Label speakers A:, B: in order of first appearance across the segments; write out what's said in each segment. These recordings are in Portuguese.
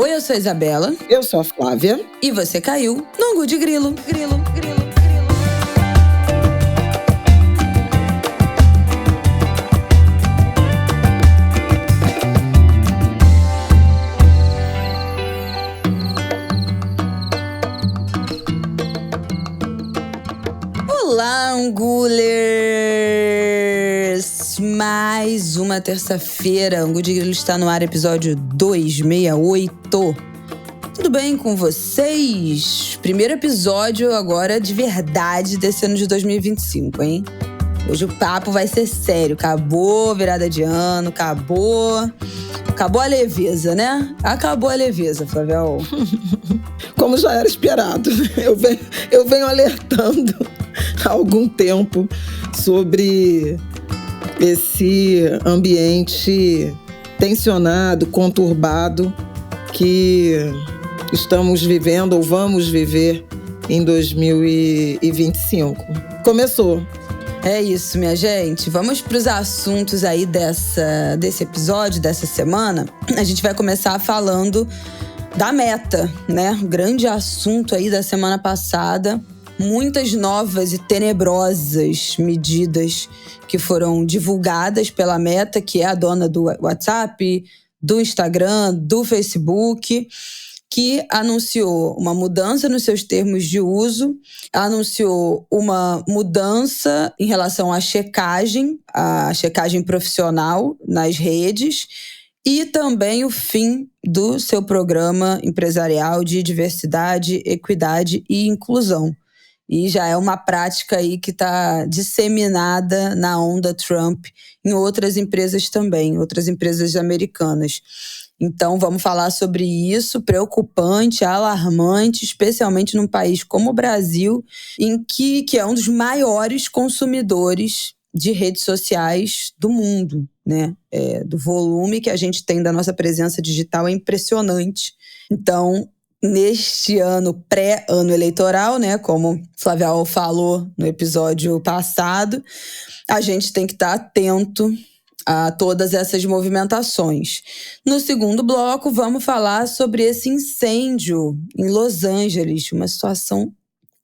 A: Oi, eu sou a Isabela.
B: Eu sou a Flávia.
A: E você caiu no Angu de Grilo. Olá, Angulers! Mais uma terça-feira. Angu de Grilo está no ar, episódio 268. Tudo bem com vocês? Primeiro episódio agora de verdade desse ano de 2025, hein? Hoje o papo vai ser sério. Acabou a virada de ano, acabou a leveza, né? Acabou a leveza, Flavião.
B: Como já era esperado. Eu venho alertando há algum tempo sobre esse ambiente tensionado, conturbado que estamos vivendo ou vamos viver em 2025. Começou.
A: É isso, minha gente. Vamos para os assuntos aí desse episódio, dessa semana. A gente vai começar falando da Meta, né? O grande assunto aí da semana passada. Muitas novas e tenebrosas medidas que foram divulgadas pela Meta, que é a dona do WhatsApp, do Instagram, do Facebook, que anunciou uma mudança nos seus termos de uso, anunciou uma mudança em relação à checagem profissional nas redes e também o fim do seu programa empresarial de diversidade, equidade e inclusão. E já é uma prática aí que está disseminada na onda Trump em outras empresas também, outras empresas americanas. Então, vamos falar sobre isso, preocupante, alarmante, especialmente num país como o Brasil, que é um dos maiores consumidores de redes sociais do mundo, né? Do volume que a gente tem da nossa presença digital é impressionante. Então, neste ano, pré-ano eleitoral, né, como Flávia falou no episódio passado, a gente tem que estar atento a todas essas movimentações. No segundo bloco, vamos falar sobre esse incêndio em Los Angeles, uma situação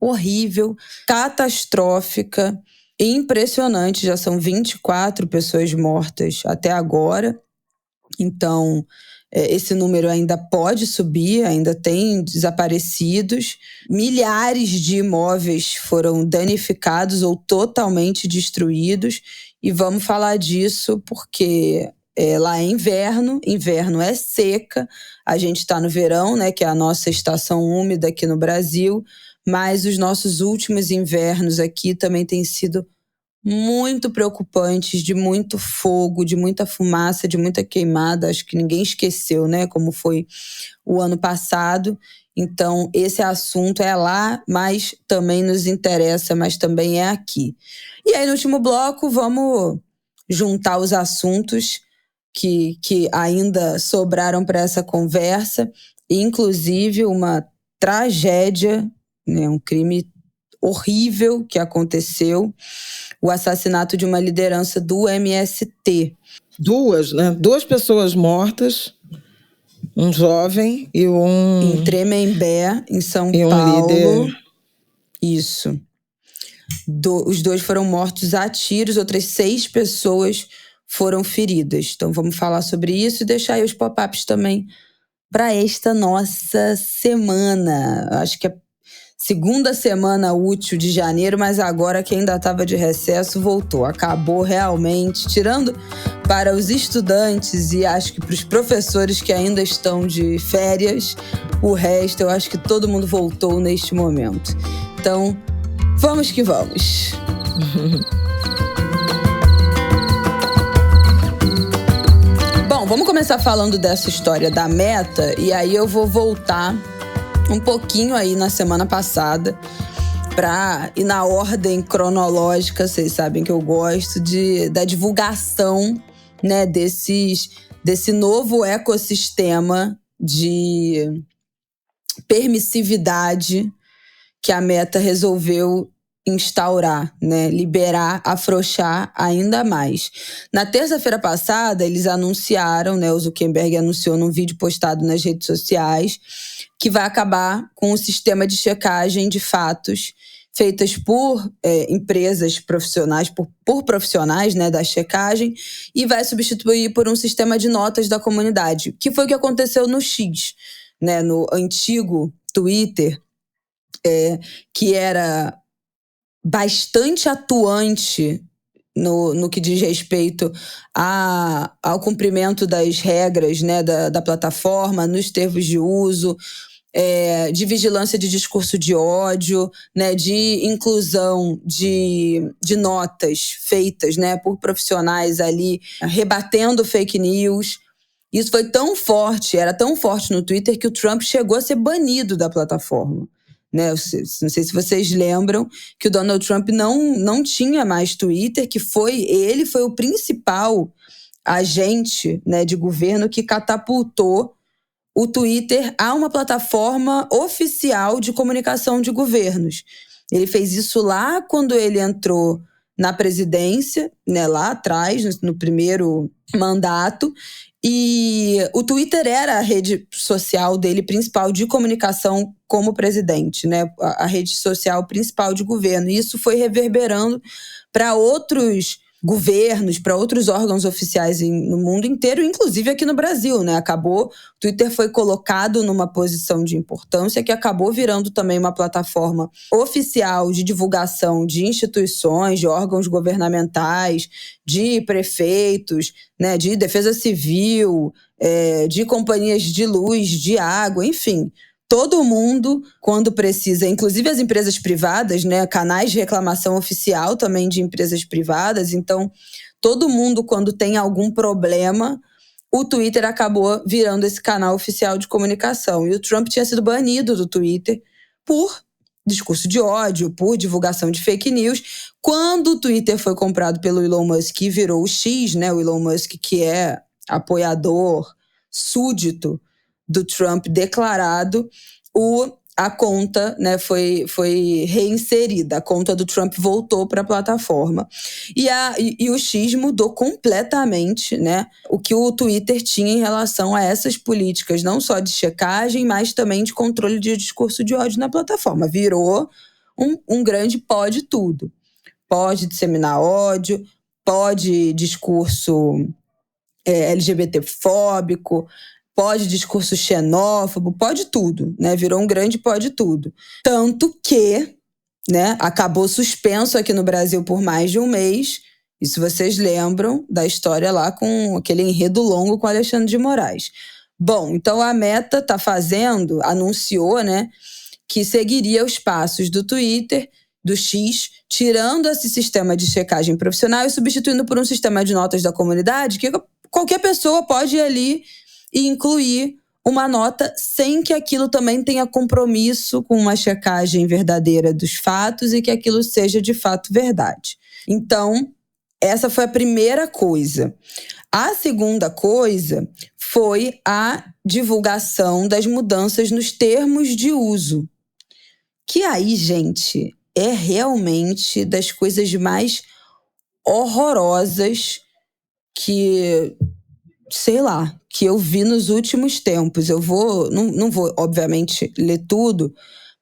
A: horrível, catastrófica, impressionante. Já são 24 pessoas mortas até agora. Então, esse número ainda pode subir, ainda tem desaparecidos. Milhares de imóveis foram danificados ou totalmente destruídos. E vamos falar disso porque lá é inverno é seca. A gente está no verão, né, que é a nossa estação úmida aqui no Brasil, mas os nossos últimos invernos aqui também têm sido muito preocupantes, de muito fogo, de muita fumaça, de muita queimada. Acho que ninguém esqueceu, né, como foi o ano passado. Então, esse assunto é lá, mas também nos interessa, mas também é aqui. E aí, no último bloco, vamos juntar os assuntos que ainda sobraram para essa conversa, inclusive uma tragédia, né, um crime horrível que aconteceu, o assassinato de uma liderança do MST.
B: Duas pessoas mortas, um jovem e
A: em Tremembé, em São Paulo.
B: Um líder.
A: Isso. Os dois foram mortos a tiros, outras 6 pessoas foram feridas. Então vamos falar sobre isso e deixar aí os pop-ups também para esta nossa semana. Acho que é segunda semana útil de janeiro, mas agora que ainda estava de recesso, voltou. Acabou realmente, tirando para os estudantes e acho que para os professores que ainda estão de férias, o resto eu acho que todo mundo voltou neste momento. Então, vamos que vamos. Bom, vamos começar falando dessa história da Meta e aí eu vou voltar um pouquinho aí na semana passada para ir na ordem cronológica. Vocês sabem que eu gosto da divulgação, né, desse novo ecossistema de permissividade que a Meta resolveu instaurar, né, liberar, afrouxar ainda mais. Na terça-feira passada, eles anunciaram, né, o Zuckerberg anunciou num vídeo postado nas redes sociais, que vai acabar com o sistema de checagem de fatos feitas por empresas profissionais, por profissionais, né, da checagem, e vai substituir por um sistema de notas da comunidade, que foi o que aconteceu no X, né, no antigo Twitter, que era bastante atuante no que diz respeito ao cumprimento das regras, né, da plataforma, nos termos de uso, de vigilância de discurso de ódio, né, de inclusão de notas feitas, né, por profissionais ali rebatendo fake news. Isso foi tão forte, era tão forte no Twitter, que o Trump chegou a ser banido da plataforma. Né? Não sei se vocês lembram que o Donald Trump não tinha mais Twitter, que ele foi o principal agente, né, de governo que catapultou o Twitter a uma plataforma oficial de comunicação de governos. Ele fez isso lá quando ele entrou na presidência, né, lá atrás, no primeiro mandato. E o Twitter era a rede social dele principal de comunicação como presidente, né? A rede social principal de governo. E isso foi reverberando para outros governos, para outros órgãos oficiais no mundo inteiro, inclusive aqui no Brasil, né? O Twitter foi colocado numa posição de importância que acabou virando também uma plataforma oficial de divulgação de instituições, de órgãos governamentais, de prefeitos, né? De defesa civil, de companhias de luz, de água, enfim. Todo mundo, quando precisa, inclusive as empresas privadas, né, canais de reclamação oficial também de empresas privadas. Então, todo mundo, quando tem algum problema, o Twitter acabou virando esse canal oficial de comunicação. E o Trump tinha sido banido do Twitter por discurso de ódio, por divulgação de fake news. Quando o Twitter foi comprado pelo Elon Musk e virou o X, né, o Elon Musk, que é apoiador, súdito do Trump declarado, a conta, né, foi reinserida. A conta do Trump voltou para a plataforma. E o X mudou completamente, né, o que o Twitter tinha em relação a essas políticas, não só de checagem, mas também de controle de discurso de ódio na plataforma. Virou um grande pode tudo. Pode disseminar ódio, pode discurso LGBT-fóbico, pode discurso xenófobo, pode tudo, né? Virou um grande pode tudo. Tanto que, né, acabou suspenso aqui no Brasil por mais de um mês. Isso vocês lembram da história lá com aquele enredo longo com Alexandre de Moraes. Bom, então a Meta anunciou, né, que seguiria os passos do Twitter, do X, tirando esse sistema de checagem profissional e substituindo por um sistema de notas da comunidade que qualquer pessoa pode ir ali e incluir uma nota sem que aquilo também tenha compromisso com uma checagem verdadeira dos fatos e que aquilo seja de fato verdade. Então, essa foi a primeira coisa. A segunda coisa foi a divulgação das mudanças nos termos de uso. Que aí, gente, é realmente das coisas mais horrorosas que eu vi nos últimos tempos. Eu não vou, obviamente, ler tudo,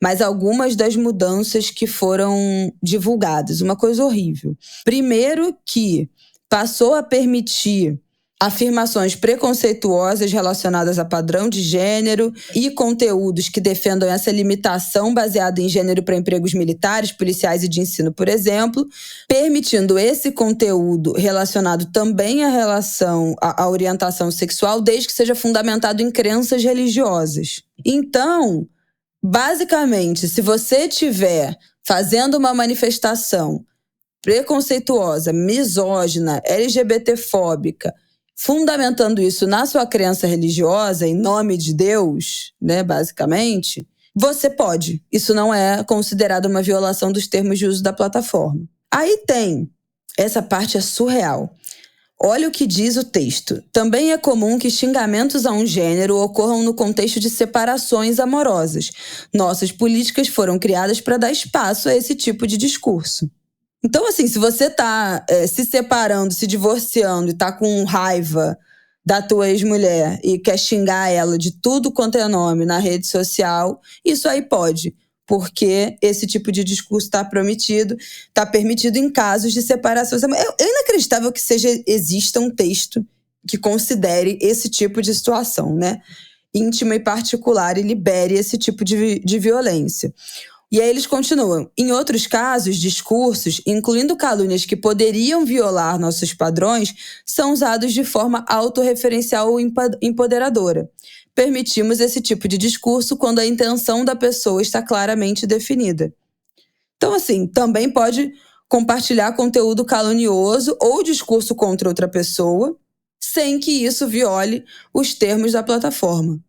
A: mas algumas das mudanças que foram divulgadas. Uma coisa horrível. Primeiro que passou a permitir afirmações preconceituosas relacionadas a padrão de gênero e conteúdos que defendam essa limitação baseada em gênero para empregos militares, policiais e de ensino, por exemplo, permitindo esse conteúdo relacionado também à orientação sexual, desde que seja fundamentado em crenças religiosas. Então, basicamente, se você estiver fazendo uma manifestação preconceituosa, misógina, LGBT-fóbica, fundamentando isso na sua crença religiosa, em nome de Deus, né, basicamente, você pode. Isso não é considerado uma violação dos termos de uso da plataforma. Aí tem, essa parte é surreal. Olha o que diz o texto. Também é comum que xingamentos a um gênero ocorram no contexto de separações amorosas. Nossas políticas foram criadas para dar espaço a esse tipo de discurso. Então, assim, se você tá se separando, se divorciando e tá com raiva da tua ex-mulher e quer xingar ela de tudo quanto é nome na rede social, isso aí pode. Porque esse tipo de discurso está permitido em casos de separação. É inacreditável que exista um texto que considere esse tipo de situação, né? Íntima e particular, e libere esse tipo de violência. E aí eles continuam. Em outros casos, discursos, incluindo calúnias que poderiam violar nossos padrões, são usados de forma autorreferencial ou empoderadora. Permitimos esse tipo de discurso quando a intenção da pessoa está claramente definida. Então, assim, também pode compartilhar conteúdo calunioso ou discurso contra outra pessoa, sem que isso viole os termos da plataforma,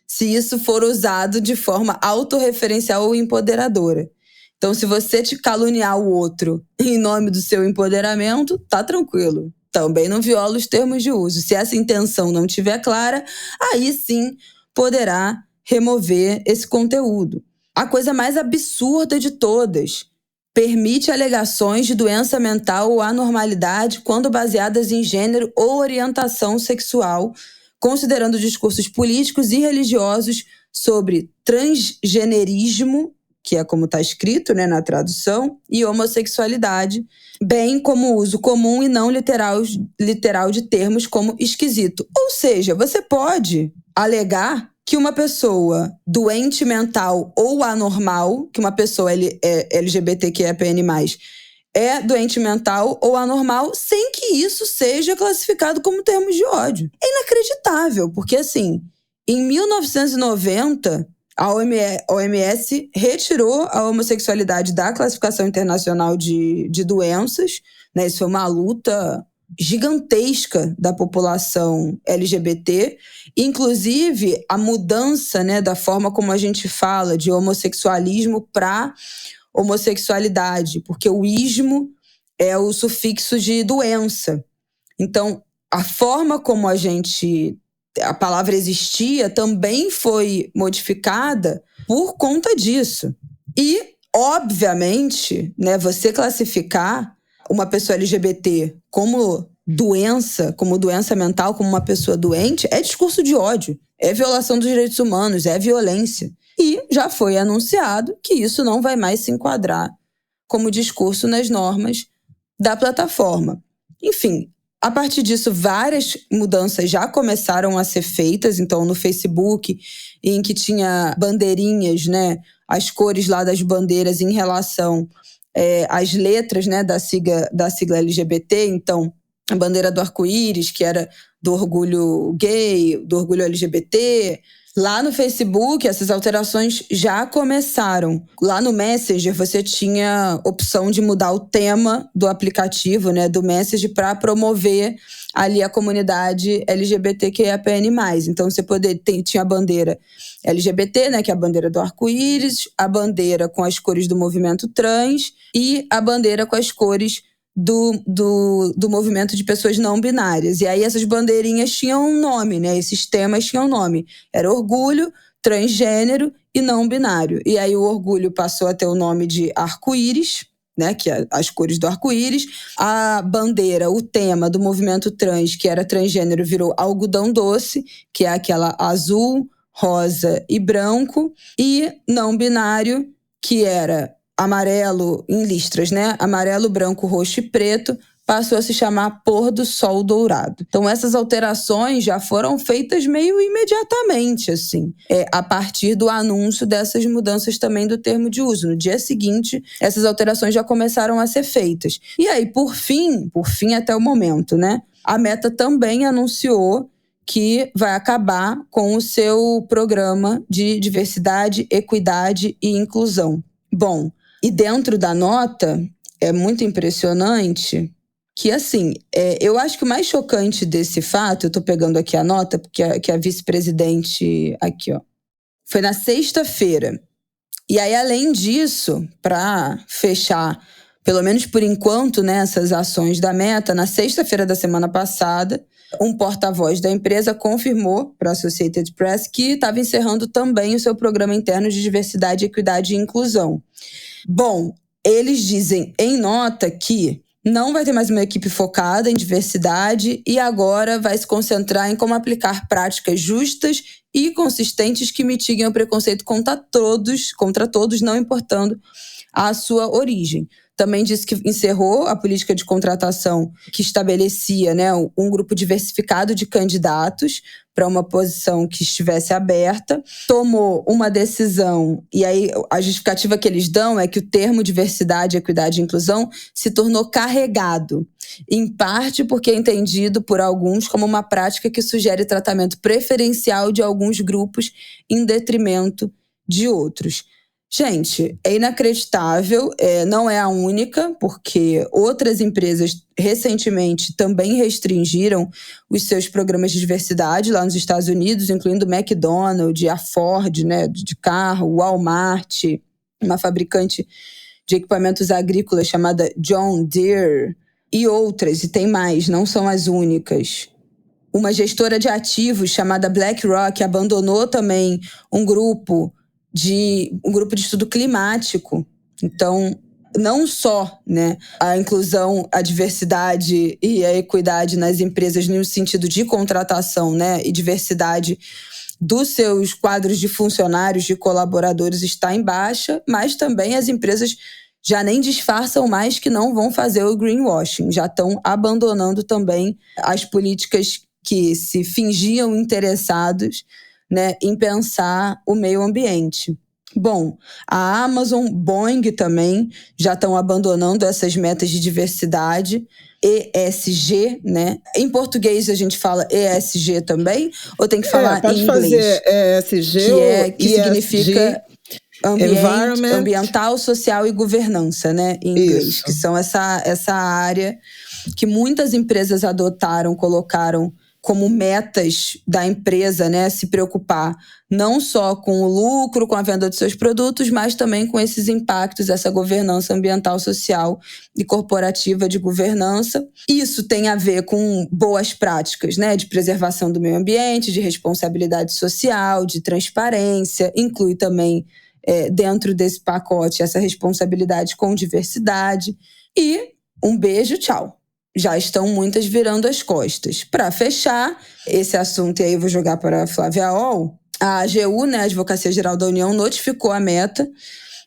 A: se isso for usado de forma autorreferencial ou empoderadora. Então, se você te caluniar o outro em nome do seu empoderamento, tá tranquilo. Também não viola os termos de uso. Se essa intenção não estiver clara, aí sim poderá remover esse conteúdo. A coisa mais absurda de todas: permite alegações de doença mental ou anormalidade quando baseadas em gênero ou orientação sexual, considerando discursos políticos e religiosos sobre transgenerismo, que é como está escrito, né, na tradução, e homossexualidade, bem como o uso comum e não literal de termos como esquisito. Ou seja, você pode alegar que uma pessoa doente mental ou anormal, que uma pessoa LGBTQIAPN+, é doente mental ou anormal, sem que isso seja classificado como termos de ódio. É inacreditável, porque assim, em 1990, a OMS retirou a homossexualidade da classificação internacional de doenças, né? Isso foi uma luta gigantesca da população LGBT, inclusive a mudança, né, da forma como a gente fala de homossexualismo para homossexualidade, porque o ismo é o sufixo de doença. Então, a forma como a palavra existia também foi modificada por conta disso. E, obviamente, né, você classificar uma pessoa LGBT como doença mental, como uma pessoa doente, é discurso de ódio, é violação dos direitos humanos, é violência. E já foi anunciado que isso não vai mais se enquadrar como discurso nas normas da plataforma. Enfim, a partir disso, várias mudanças já começaram a ser feitas. Então, no Facebook, em que tinha bandeirinhas, né, as cores lá das bandeiras em relação às letras, né, da sigla LGBT. Então, a bandeira do arco-íris, que era do orgulho gay, do orgulho LGBT. Lá no Facebook, essas alterações já começaram. Lá no Messenger, você tinha opção de mudar o tema do aplicativo, né, do Messenger, para promover ali a comunidade LGBTQIAPN+. Então, você tinha a bandeira LGBT, né, que é a bandeira do arco-íris, a bandeira com as cores do movimento trans e a bandeira com as cores do movimento de pessoas não binárias. E aí essas bandeirinhas tinham um nome, né? Esses temas tinham um nome. Era orgulho, transgênero e não binário. E aí o orgulho passou a ter o nome de arco-íris, né? Que é as cores do arco-íris. A bandeira, o tema do movimento trans, que era transgênero, virou algodão doce, que é aquela azul, rosa e branco. E não binário, que era amarelo em listras, né? Amarelo, branco, roxo e preto, passou a se chamar pôr do sol dourado. Então, essas alterações já foram feitas meio imediatamente, assim, a partir do anúncio dessas mudanças também do termo de uso. No dia seguinte, essas alterações já começaram a ser feitas. E aí, por fim até o momento, né? A Meta também anunciou que vai acabar com o seu programa de diversidade, equidade e inclusão. Bom, e dentro da nota, é muito impressionante que, assim, eu acho que o mais chocante desse fato, eu tô pegando aqui a nota, porque a vice-presidente, aqui, ó, foi na sexta-feira. E aí, além disso, para fechar pelo menos por enquanto, né, essas ações da Meta. Na sexta-feira da semana passada, um porta-voz da empresa confirmou para a Associated Press que estava encerrando também o seu programa interno de diversidade, equidade e inclusão. Bom, eles dizem em nota que não vai ter mais uma equipe focada em diversidade e agora vai se concentrar em como aplicar práticas justas e consistentes que mitiguem o preconceito contra todos, não importando a sua origem. Também disse que encerrou a política de contratação que estabelecia, né, um grupo diversificado de candidatos para uma posição que estivesse aberta. Tomou uma decisão, e aí a justificativa que eles dão é que o termo diversidade, equidade e inclusão se tornou carregado, em parte porque é entendido por alguns como uma prática que sugere tratamento preferencial de alguns grupos em detrimento de outros. Gente, é inacreditável, não é a única, porque outras empresas recentemente também restringiram os seus programas de diversidade lá nos Estados Unidos, incluindo o McDonald's, a Ford, né, de carro, o Walmart, uma fabricante de equipamentos agrícolas chamada John Deere, e outras, e tem mais, não são as únicas. Uma gestora de ativos chamada BlackRock abandonou também um grupo de estudo climático. Então, não só, né, a inclusão, a diversidade e a equidade nas empresas no sentido de contratação, né, e diversidade dos seus quadros de funcionários, de colaboradores está em baixa, mas também as empresas já nem disfarçam mais que não vão fazer o greenwashing, já estão abandonando também as políticas que se fingiam interessados, né, em pensar o meio ambiente. Bom, a Amazon, Boeing também já estão abandonando essas metas de diversidade, ESG, né? Em português a gente fala ESG também? Ou tem que falar em inglês?
B: Pode fazer ESG
A: que significa ambiental, social e governança, né? Em inglês. Isso. Que são essa área que muitas empresas adotaram, colocaram como metas da empresa, né, se preocupar não só com o lucro, com a venda de seus produtos, mas também com esses impactos, essa governança ambiental, social e corporativa de governança. Isso tem a ver com boas práticas, né, de preservação do meio ambiente, de responsabilidade social, de transparência, inclui também dentro desse pacote essa responsabilidade com diversidade. E um beijo, tchau. Já estão muitas virando as costas. Para fechar esse assunto, e aí eu vou jogar para a Flávia Oll, a AGU, né, a Advocacia Geral da União, notificou a Meta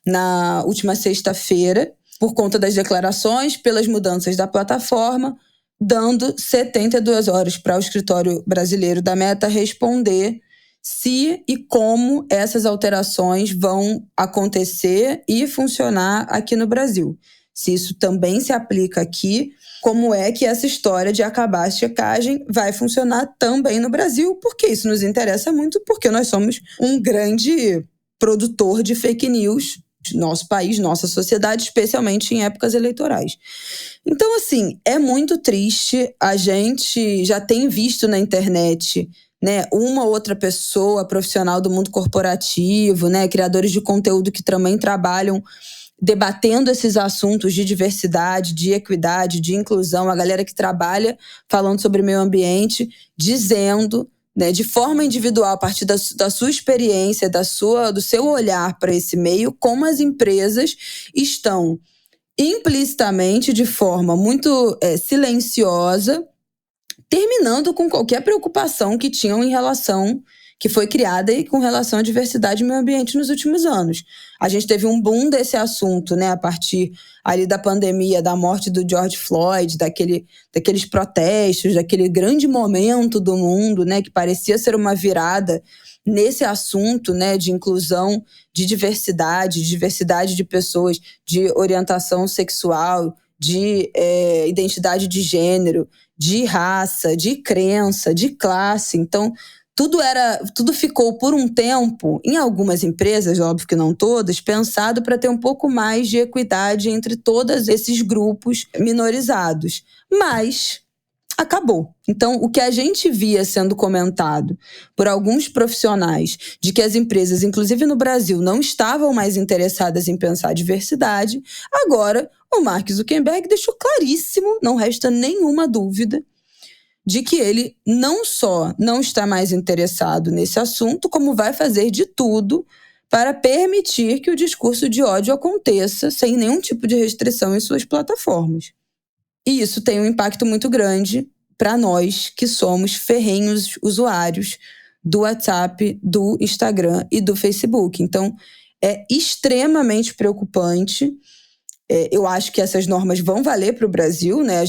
A: na última sexta-feira por conta das declarações, pelas mudanças da plataforma, dando 72 horas para o escritório brasileiro da Meta responder se e como essas alterações vão acontecer e funcionar aqui no Brasil. Se isso também se aplica aqui, como é que essa história de acabar a checagem vai funcionar também no Brasil, porque isso nos interessa muito, porque nós somos um grande produtor de fake news, nosso país, nossa sociedade, especialmente em épocas eleitorais. Então, assim, é muito triste. A gente já tem visto na internet, né, uma outra pessoa profissional do mundo corporativo, né, criadores de conteúdo que também trabalham debatendo esses assuntos de diversidade, de equidade, de inclusão, a galera que trabalha falando sobre meio ambiente, dizendo, né, de forma individual, a partir da sua experiência, do seu olhar para esse meio, como as empresas estão implicitamente, de forma muito silenciosa, terminando com qualquer preocupação que tinham em relação, que foi criada e com relação à diversidade e meio ambiente nos últimos anos. A gente teve um boom desse assunto, né, a partir ali da pandemia, da morte do George Floyd, daqueles protestos, daquele grande momento do mundo, né, que parecia ser uma virada nesse assunto, né, de inclusão, de diversidade de pessoas, de orientação sexual, de identidade de gênero, de raça, de crença, de classe. Então, tudo ficou por um tempo, em algumas empresas, óbvio que não todas, pensado para ter um pouco mais de equidade entre todos esses grupos minorizados. Mas acabou. Então, o que a gente via sendo comentado por alguns profissionais de que as empresas, inclusive no Brasil, não estavam mais interessadas em pensar a diversidade, agora o Mark Zuckerberg deixou claríssimo, não resta nenhuma dúvida, de que ele não só não está mais interessado nesse assunto, como vai fazer de tudo para permitir que o discurso de ódio aconteça sem nenhum tipo de restrição em suas plataformas. E isso tem um impacto muito grande para nós que somos ferrenhos usuários do WhatsApp, do Instagram e do Facebook. Então, é extremamente preocupante. Eu acho que essas normas vão valer para o Brasil, né?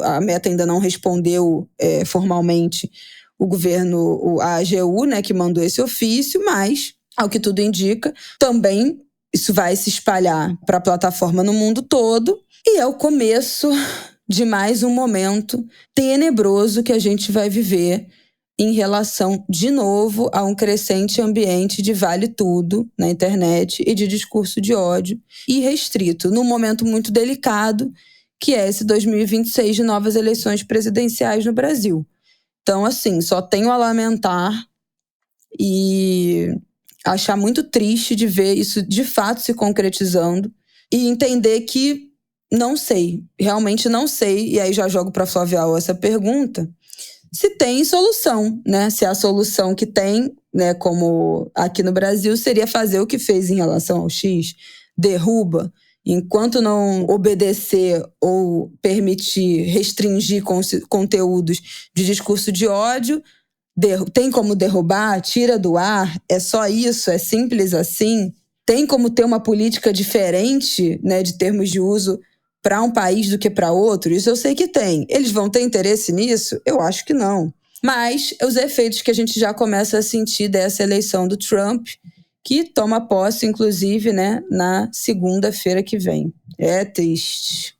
A: A Meta ainda não respondeu formalmente o governo, a AGU, né, que mandou esse ofício, mas, ao que tudo indica, também isso vai se espalhar para a plataforma no mundo todo. E é o começo de mais um momento tenebroso que a gente vai viver em relação, de novo, a um crescente ambiente de vale tudo na internet e de discurso de ódio irrestrito, num momento muito delicado, que é esse 2026 de novas eleições presidenciais no Brasil. Então, assim, só tenho a lamentar e achar muito triste de ver isso de fato se concretizando e entender que não sei, realmente não sei, e aí já jogo para a Flávia essa pergunta, se tem solução, né? Se a solução que tem, né, como aqui no Brasil, seria fazer o que fez em relação ao X, derruba, enquanto não obedecer ou permitir restringir conteúdos de discurso de ódio, tem como derrubar, tira do ar, é só isso, é simples assim? Tem como ter uma política diferente, né, de termos de uso para um país do que para outro? Isso eu sei que tem. Eles vão ter interesse nisso? Eu acho que não. Mas os efeitos que a gente já começa a sentir dessa eleição do Trump, que toma posse, inclusive, né, na segunda-feira que vem. É triste.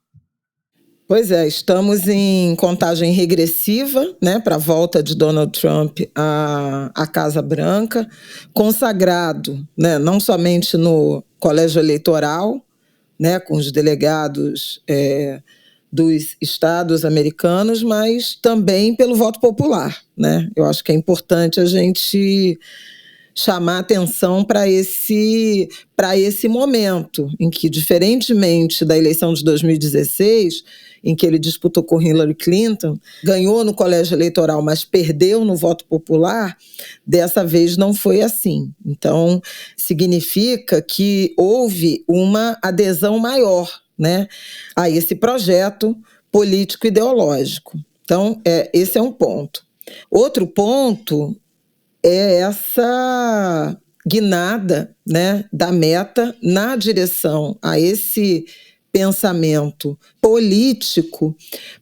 B: Pois é, estamos em contagem regressiva, né, para a volta de Donald Trump à Casa Branca, consagrado, né, não somente no colégio eleitoral, né, com os delegados dos estados americanos, mas também pelo voto popular, né? Eu acho que é importante a gente chamar atenção para esse momento em que, diferentemente da eleição de 2016, em que ele disputou com Hillary Clinton, ganhou no colégio eleitoral, mas perdeu no voto popular, dessa vez não foi assim. Então, significa que houve uma adesão maior, né, a esse projeto político-ideológico. Então, esse é um ponto. Outro ponto é essa guinada, né, da Meta na direção a esse pensamento político,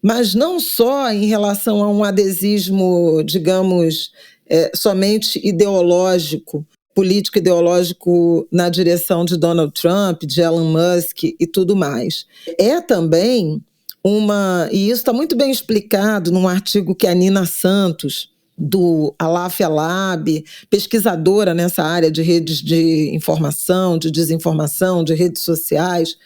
B: mas não só em relação a um adesismo, digamos, somente ideológico, político ideológico na direção de Donald Trump, de Elon Musk e tudo mais. É também e isso está muito bem explicado num artigo que a Nina Santos, do Alafia Lab, pesquisadora nessa área de redes de informação, de desinformação, de redes sociais,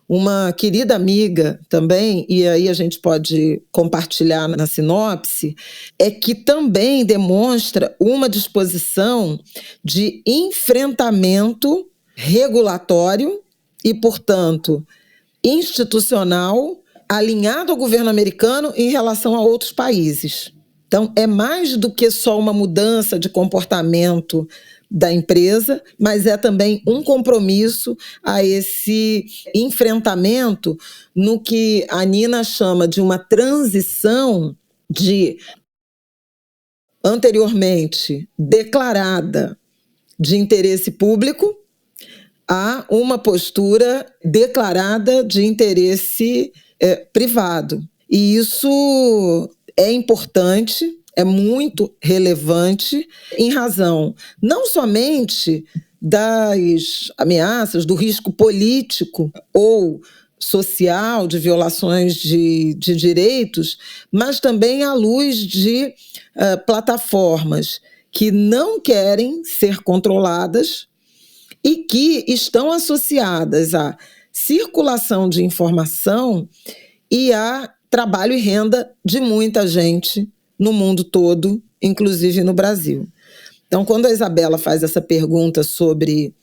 B: uma querida amiga também, e aí a gente pode compartilhar na sinopse, é que também demonstra uma disposição de enfrentamento regulatório e, portanto, institucional, alinhado ao governo americano em relação a outros países. Então, é mais do que só uma mudança de comportamento da empresa, mas é também um compromisso a esse enfrentamento no que a Nina chama de uma transição de anteriormente declarada de interesse público a uma postura declarada de interesse privado. E isso é importante, é muito relevante, em razão não somente das ameaças, do risco político ou social de violações de direitos, mas também à luz de plataformas que não querem ser controladas e que estão associadas à circulação de informação e à trabalho e renda de muita gente no mundo todo, inclusive no Brasil. Então, quando a Isabela faz essa pergunta sobre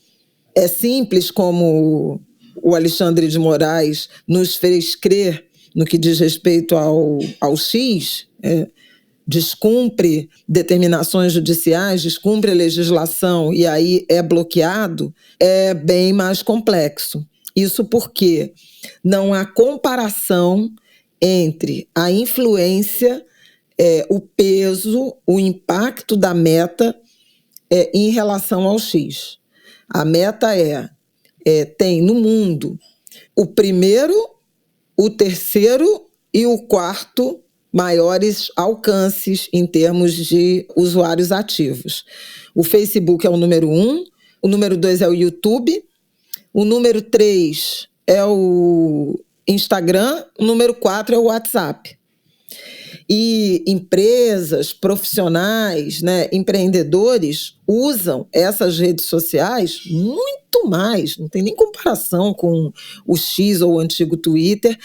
B: é simples como o Alexandre de Moraes nos fez crer no que diz respeito ao X, descumpre determinações judiciais, descumpre a legislação e aí é bloqueado, é bem mais complexo. Isso porque não há comparação entre a influência, o peso, o impacto da Meta em relação ao X. A Meta tem no mundo o primeiro, o terceiro e o quarto maiores alcances em termos de usuários ativos. O Facebook é o número 1, o número 2 é o YouTube, o número 3 é o Instagram, o número 4 é o WhatsApp. E empresas, profissionais, né, empreendedores usam essas redes sociais muito mais, não tem nem comparação com o X ou o antigo Twitter,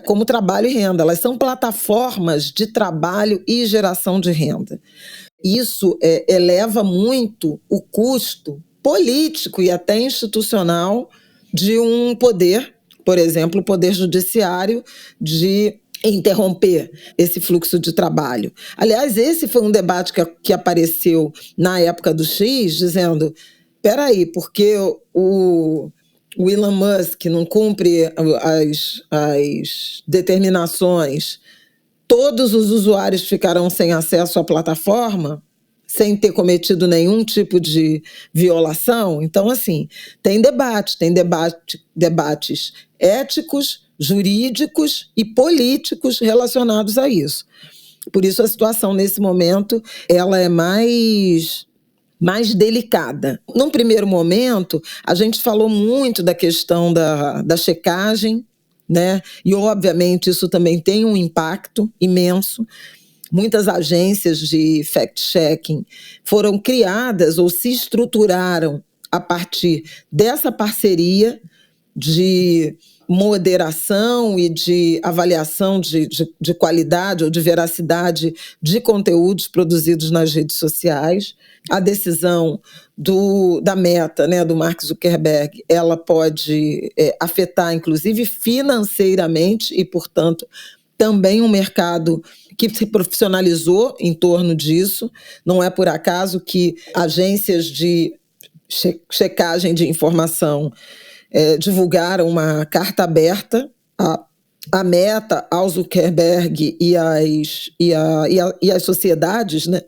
B: como trabalho e renda. Elas são plataformas de trabalho e geração de renda. Isso eleva muito o custo político e até institucional de um poder, por exemplo, o poder judiciário, de interromper esse fluxo de trabalho. Aliás, esse foi um debate que apareceu na época do X, dizendo, peraí, porque o Elon Musk não cumpre as determinações, todos os usuários ficarão sem acesso à plataforma, sem ter cometido nenhum tipo de violação? Então, assim, tem debates éticos, jurídicos e políticos relacionados a isso. Por isso, a situação, nesse momento, ela é mais delicada. Num primeiro momento, a gente falou muito da questão da checagem, né? E, obviamente, isso também tem um impacto imenso. Muitas agências de fact-checking foram criadas ou se estruturaram a partir dessa parceria de moderação e de avaliação de qualidade ou de veracidade de conteúdos produzidos nas redes sociais. A decisão da Meta, né, do Mark Zuckerberg, ela pode afetar, inclusive, financeiramente e, portanto, também um mercado que se profissionalizou em torno disso. Não é por acaso que agências de checagem de informação divulgaram uma carta aberta à Meta, ao Zuckerberg e as sociedades, né?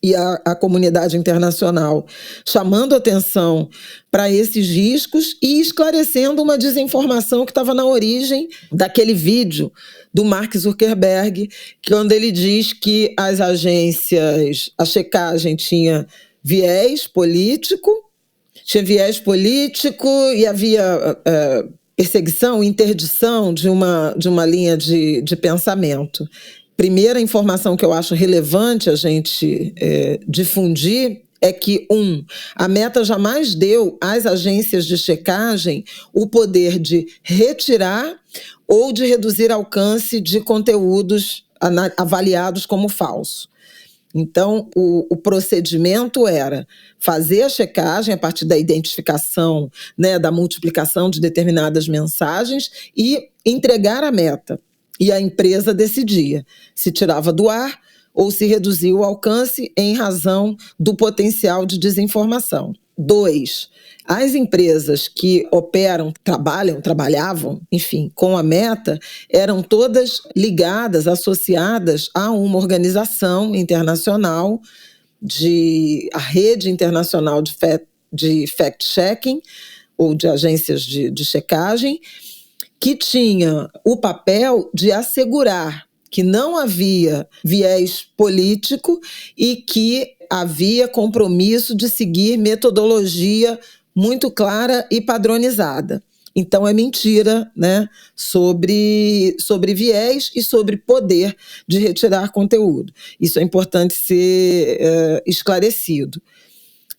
B: E a comunidade internacional, chamando atenção para esses riscos e esclarecendo uma desinformação que estava na origem daquele vídeo do Mark Zuckerberg, quando ele diz que as agências, a checagem tinha viés político e havia perseguição, interdição de uma linha de pensamento. Primeira informação que eu acho relevante a gente difundir é que, a Meta jamais deu às agências de checagem o poder de retirar ou de reduzir alcance de conteúdos avaliados como falso. Então, o procedimento era fazer a checagem a partir da identificação, né, da multiplicação de determinadas mensagens e entregar a Meta. E a empresa decidia se tirava do ar ou se reduzia o alcance em razão do potencial de desinformação. 2, as empresas que trabalhavam, enfim, com a Meta, eram todas ligadas, associadas a uma organização internacional, a Rede Internacional de Fact-Checking, ou de agências de checagem, que tinha o papel de assegurar que não havia viés político e que havia compromisso de seguir metodologia muito clara e padronizada. Então, é mentira, né, sobre viés e sobre poder de retirar conteúdo. Isso é importante ser esclarecido.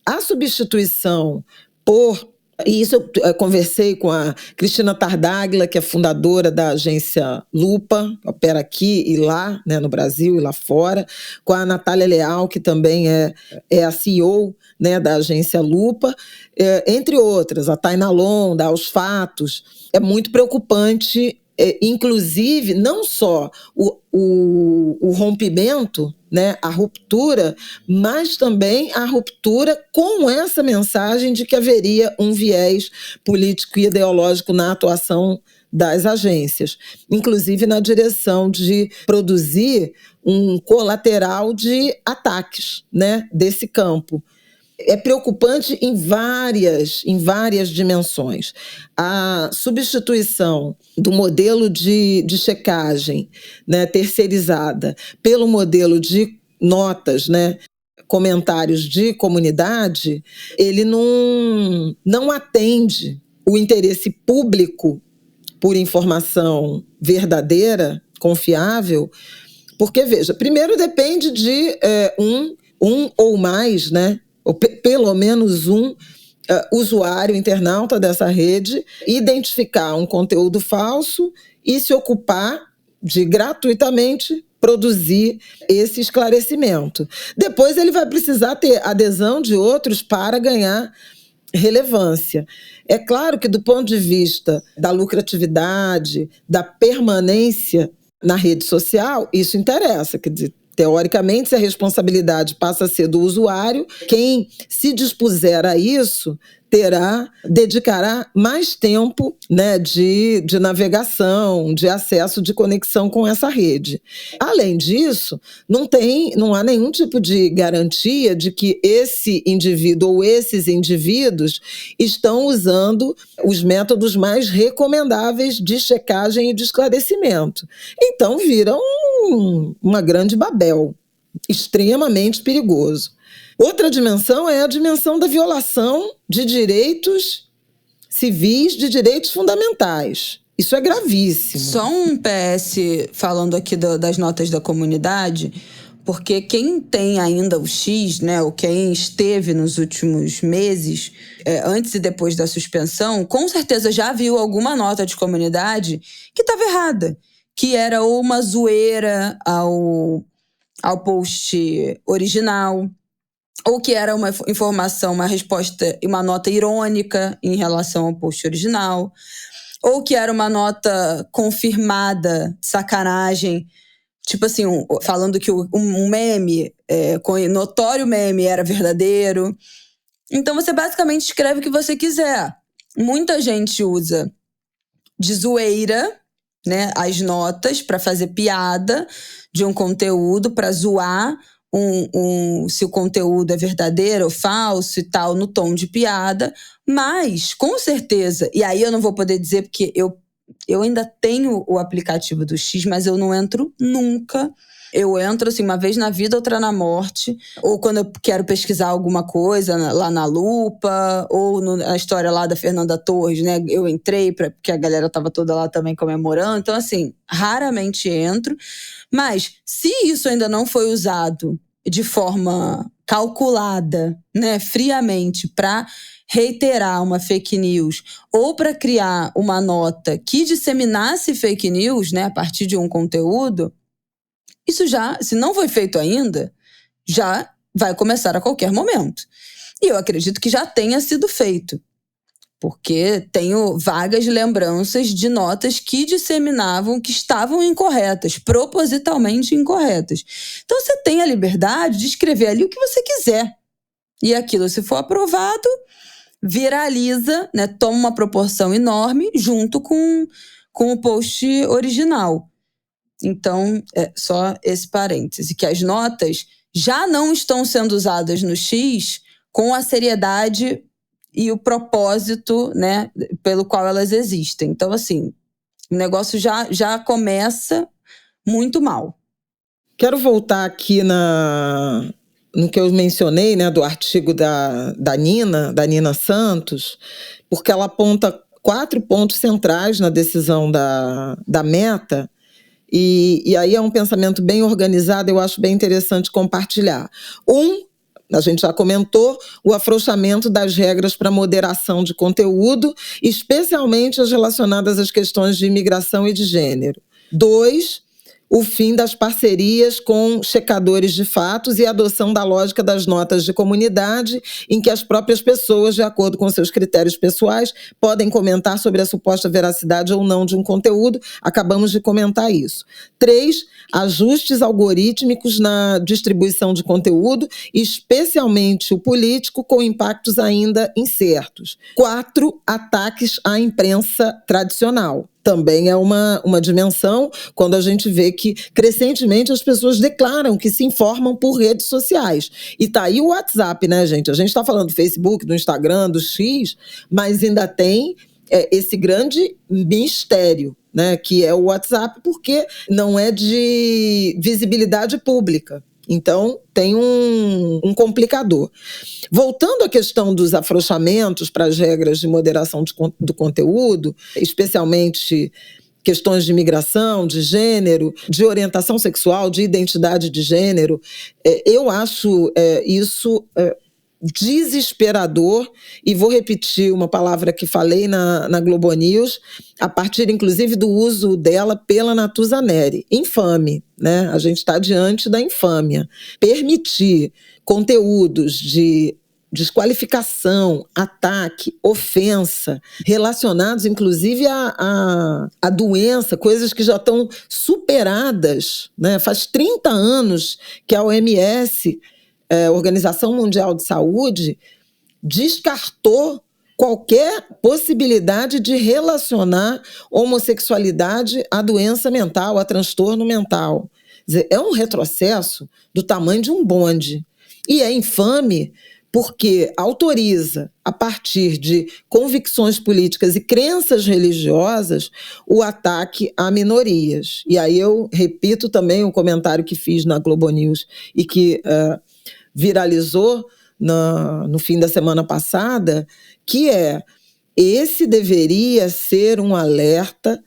B: A substituição por E isso eu conversei com a Cristina Tartaglia, que é fundadora da agência Lupa, opera aqui e lá, né, no Brasil e lá fora, com a Natália Leal, que também é a CEO, né, da agência Lupa, entre outras, a Taina Lon, da Aos Fatos. É muito preocupante, inclusive, não só o rompimento, né, a ruptura, mas também a ruptura com essa mensagem de que haveria um viés político e ideológico na atuação das agências, inclusive na direção de produzir um colateral de ataques, né, desse campo. É preocupante em várias dimensões. A substituição do modelo de checagem, né, terceirizada pelo modelo de notas, né, comentários de comunidade, ele não atende o interesse público por informação verdadeira, confiável, porque, veja, primeiro depende de um ou mais, né, ou pelo menos um usuário, internauta dessa rede, identificar um conteúdo falso e se ocupar de gratuitamente produzir esse esclarecimento. Depois ele vai precisar ter adesão de outros para ganhar relevância. É claro que, do ponto de vista da lucratividade, da permanência na rede social, isso interessa, quer dizer, teoricamente, se a responsabilidade passa a ser do usuário, quem se dispuser a isso dedicará mais tempo, né, de navegação, de acesso, de conexão com essa rede. Além disso, não há nenhum tipo de garantia de que esse indivíduo ou esses indivíduos estão usando os métodos mais recomendáveis de checagem e de esclarecimento. Então, vira uma grande Babel, extremamente perigoso. Outra dimensão é a dimensão da violação de direitos civis, de direitos fundamentais. Isso é gravíssimo.
A: Só um PS falando aqui das notas da comunidade, porque quem tem ainda o X, né, ou quem esteve nos últimos meses, antes e depois da suspensão, com certeza já viu alguma nota de comunidade que estava errada, que era uma zoeira ao post original, ou que era uma informação, uma resposta e uma nota irônica em relação ao post original, ou que era uma nota confirmada, sacanagem, tipo assim, falando que um meme, notório meme, era verdadeiro. Então você basicamente escreve o que você quiser. Muita gente usa de zoeira, né, as notas para fazer piada de um conteúdo, para zoar se o conteúdo é verdadeiro ou falso e tal, no tom de piada. Mas, com certeza, e aí eu não vou poder dizer porque eu ainda tenho o aplicativo do X, mas eu não entro nunca. Eu entro assim uma vez na vida, outra na morte, ou quando eu quero pesquisar alguma coisa lá na Lupa, ou na história lá da Fernanda Torres, né? Eu entrei porque a galera tava toda lá também comemorando. Então, assim, raramente entro. Mas se isso ainda não foi usado de forma calculada, né, friamente, para reiterar uma fake news ou para criar uma nota que disseminasse fake news, né, a partir de um conteúdo, isso já, se não foi feito ainda, já vai começar a qualquer momento. E eu acredito que já tenha sido feito, porque tenho vagas lembranças de notas que disseminavam que estavam incorretas, propositalmente incorretas. Então você tem a liberdade de escrever ali o que você quiser. E aquilo, se for aprovado, viraliza, né, toma uma proporção enorme junto com o post original. Então, só esse parêntese, que as notas já não estão sendo usadas no X com a seriedade e o propósito, né, pelo qual elas existem. Então, assim, o negócio já começa muito mal.
B: Quero voltar aqui no que eu mencionei, né, do artigo da Nina Santos, porque ela aponta 4 pontos centrais na decisão da Meta. E aí é um pensamento bem organizado, eu acho bem interessante compartilhar. A gente já comentou o afrouxamento das regras para moderação de conteúdo, especialmente as relacionadas às questões de imigração e de gênero. 2, o fim das parcerias com checadores de fatos e a adoção da lógica das notas de comunidade, em que as próprias pessoas, de acordo com seus critérios pessoais, podem comentar sobre a suposta veracidade ou não de um conteúdo. Acabamos de comentar isso. 3, ajustes algorítmicos na distribuição de conteúdo, especialmente o político, com impactos ainda incertos. 4, ataques à imprensa tradicional. Também é uma dimensão quando a gente vê que, crescentemente, as pessoas declaram que se informam por redes sociais. E tá aí o WhatsApp, né, gente? A gente está falando do Facebook, do Instagram, do X, mas ainda tem esse grande mistério, né, que é o WhatsApp, porque não é de visibilidade pública. Então, tem um complicador. Voltando à questão dos afrouxamentos para as regras de moderação do conteúdo, especialmente questões de migração, de gênero, de orientação sexual, de identidade de gênero, eu acho isso desesperador, e vou repetir uma palavra que falei na Globo News, a partir inclusive do uso dela pela Natuza Neri. Infame, né? A gente está diante da infâmia. Permitir conteúdos de desqualificação, ataque, ofensa, relacionados inclusive à doença, coisas que já estão superadas, né? Faz 30 anos que a OMS, Organização Mundial de Saúde, descartou qualquer possibilidade de relacionar homossexualidade à doença mental, a transtorno mental. Quer dizer, é um retrocesso do tamanho de um bonde. E é infame porque autoriza, a partir de convicções políticas e crenças religiosas, o ataque a minorias. E aí eu repito também o comentário que fiz na Globo News e que viralizou no fim da semana passada, que esse deveria ser um alerta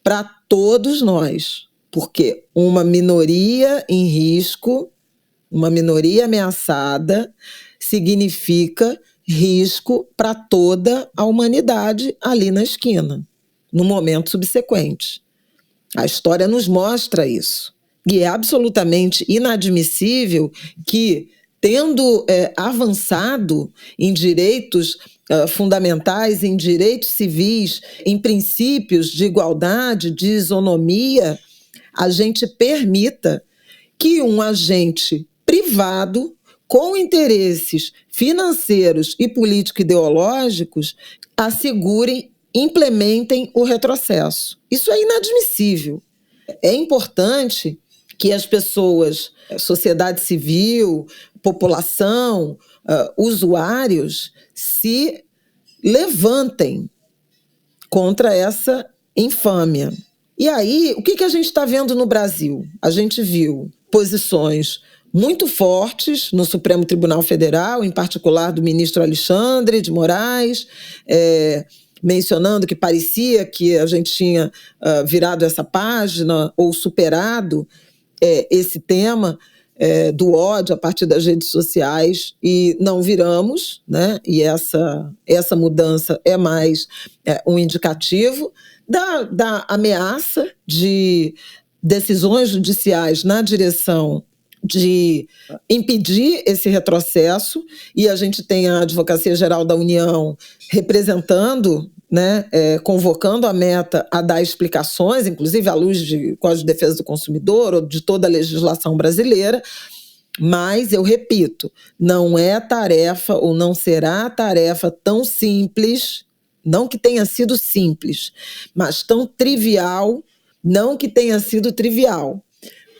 B: para todos nós, porque uma minoria em risco, uma minoria ameaçada, significa risco para toda a humanidade ali na esquina, no momento subsequente. A história nos mostra isso. E é absolutamente inadmissível que, tendo avançado em direitos fundamentais, em direitos civis, em princípios de igualdade, de isonomia, a gente permita que um agente privado, com interesses financeiros e político-ideológicos, assegurem, implementem o retrocesso. Isso é inadmissível. É importante que as pessoas, sociedade civil, população, usuários, se levantem contra essa infâmia. E aí, o que a gente está vendo no Brasil? A gente viu posições muito fortes no Supremo Tribunal Federal, em particular do ministro Alexandre de Moraes, mencionando que parecia que a gente tinha virado essa página ou superado esse tema do ódio a partir das redes sociais, e não viramos, né? E essa mudança é mais um indicativo da ameaça de decisões judiciais na direção de impedir esse retrocesso, e a gente tem a Advocacia Geral da União representando, né, convocando a Meta a dar explicações, inclusive à luz de Código de Defesa do Consumidor ou de toda a legislação brasileira. Mas, eu repito, não é tarefa ou não será tarefa tão simples, não que tenha sido simples, mas tão trivial, não que tenha sido trivial,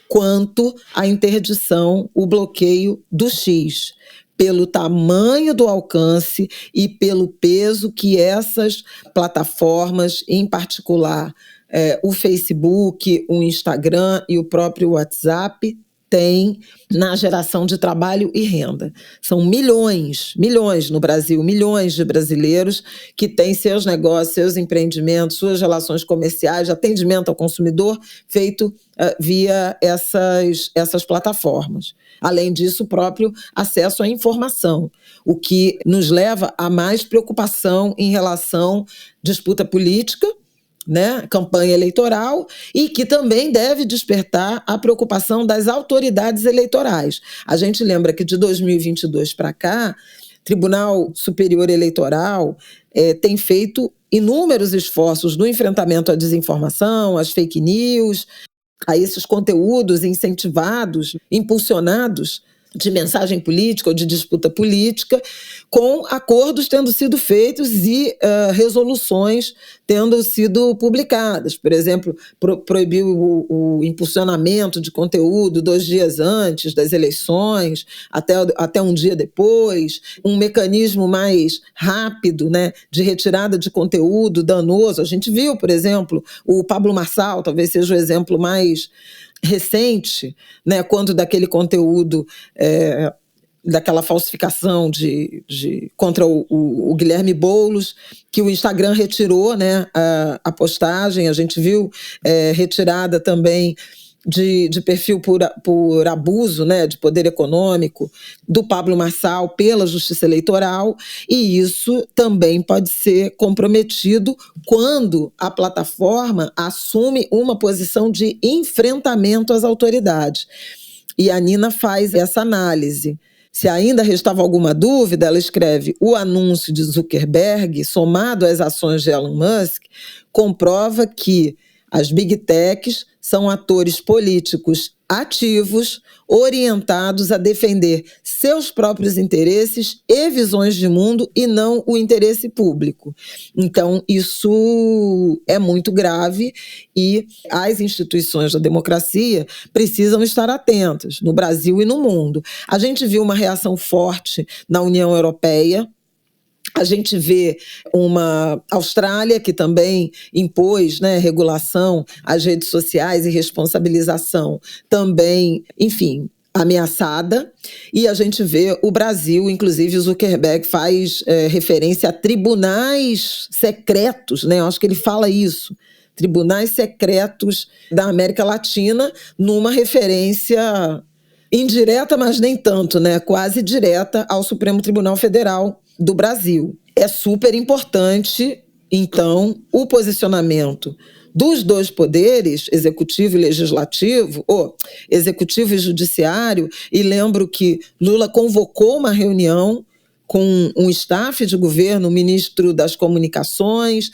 B: quanto a interdição, o bloqueio do X, pelo tamanho do alcance e pelo peso que essas plataformas, em particular o Facebook, o Instagram e o próprio WhatsApp, tem na geração de trabalho e renda. São milhões no Brasil, milhões de brasileiros que têm seus negócios, seus empreendimentos, suas relações comerciais, atendimento ao consumidor feito via essas plataformas. Além disso, o próprio acesso à informação, o que nos leva a mais preocupação em relação à disputa política, né, campanha eleitoral, e que também deve despertar a preocupação das autoridades eleitorais. A gente lembra que de 2022 para cá, o Tribunal Superior Eleitoral tem feito inúmeros esforços no enfrentamento à desinformação, às fake news, a esses conteúdos incentivados, impulsionados de mensagem política ou de disputa política, com acordos tendo sido feitos e resoluções tendo sido publicadas. Por exemplo, proibiu o impulsionamento de conteúdo 2 dias antes das eleições, até um dia depois, um mecanismo mais rápido, né, de retirada de conteúdo danoso. A gente viu, por exemplo, o Pablo Marçal, talvez seja o exemplo mais recente, né, quando daquele conteúdo, daquela falsificação contra o Guilherme Boulos, que o Instagram retirou, né, a postagem. A gente viu retirada também de perfil por abuso, né, de poder econômico do Pablo Marçal pela Justiça Eleitoral, e isso também pode ser comprometido quando a plataforma assume uma posição de enfrentamento às autoridades. E a Nina faz essa análise. Se ainda restava alguma dúvida, ela escreve: o anúncio de Zuckerberg, somado às ações de Elon Musk, comprova que as Big Techs são atores políticos ativos, orientados a defender seus próprios interesses e visões de mundo e não o interesse público. Então, isso é muito grave e as instituições da democracia precisam estar atentas, no Brasil e no mundo. A gente viu uma reação forte na União Europeia. A gente vê uma Austrália que também impôs, né, regulação às redes sociais e responsabilização também, enfim, ameaçada. E a gente vê o Brasil, inclusive o Zuckerberg faz referência a tribunais secretos, né? Eu acho que ele fala isso. Tribunais secretos da América Latina, numa referência indireta, mas nem tanto, né? Quase direta ao Supremo Tribunal Federal do Brasil. É super importante, então, o posicionamento dos 2 poderes, executivo e legislativo, ou executivo e judiciário, e lembro que Lula convocou uma reunião com um staff de governo, o ministro das Comunicações,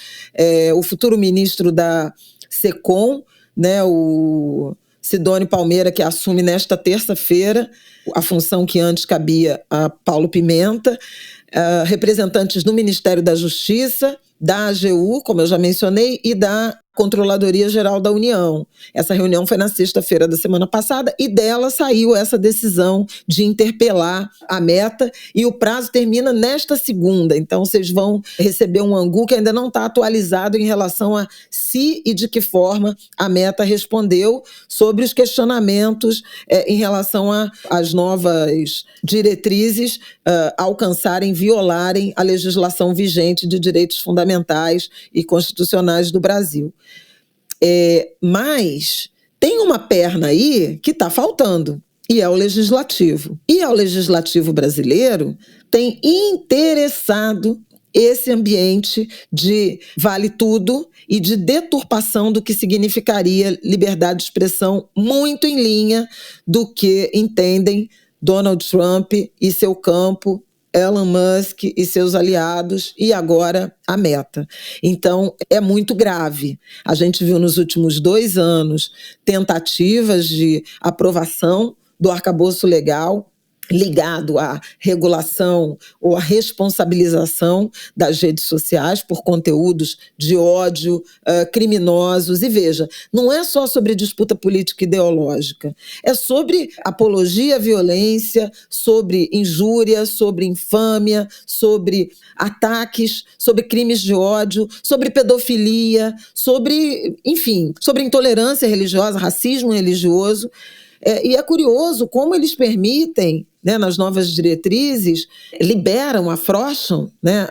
B: o futuro ministro da SECOM, né, o Sidônio Palmeira, que assume nesta terça-feira a função que antes cabia a Paulo Pimenta, representantes do Ministério da Justiça, da AGU, como eu já mencionei, e da Controladoria Geral da União. Essa reunião foi na sexta-feira da semana passada e dela saiu essa decisão de interpelar a Meta, e o prazo termina nesta segunda. Então vocês vão receber um angu que ainda não está atualizado em relação a se e de que forma a Meta respondeu sobre os questionamentos em relação às novas diretrizes alcançarem, violarem a legislação vigente de direitos fundamentais e constitucionais do Brasil. Mas tem uma perna aí que está faltando, e é o legislativo. E ao legislativo brasileiro tem interessado esse ambiente de vale tudo e de deturpação do que significaria liberdade de expressão, muito em linha do que entendem Donald Trump e seu campo, Elon Musk e seus aliados, e agora a Meta. Então, é muito grave. A gente viu nos últimos 2 anos tentativas de aprovação do arcabouço legal ligado à regulação ou à responsabilização das redes sociais por conteúdos de ódio, criminosos. E veja, não é só sobre disputa política ideológica, é sobre apologia à violência, sobre injúria, sobre infâmia, sobre ataques, sobre crimes de ódio, sobre pedofilia, sobre, enfim, sobre intolerância religiosa, racismo religioso. E é curioso como eles permitem, né, nas novas diretrizes, liberam, afrouxam, né,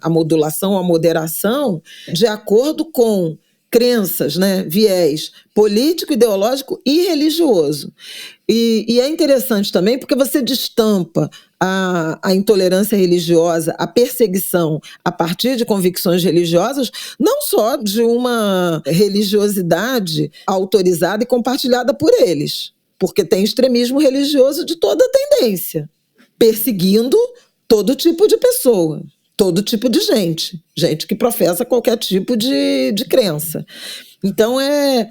B: a modulação, a moderação, de acordo com crenças, né, viés político, ideológico e religioso. E é interessante também porque você destampa a intolerância religiosa, a perseguição a partir de convicções religiosas, não só de uma religiosidade autorizada e compartilhada por eles, porque tem extremismo religioso de toda tendência, perseguindo todo tipo de pessoa, todo tipo de gente que professa qualquer tipo de crença. Então é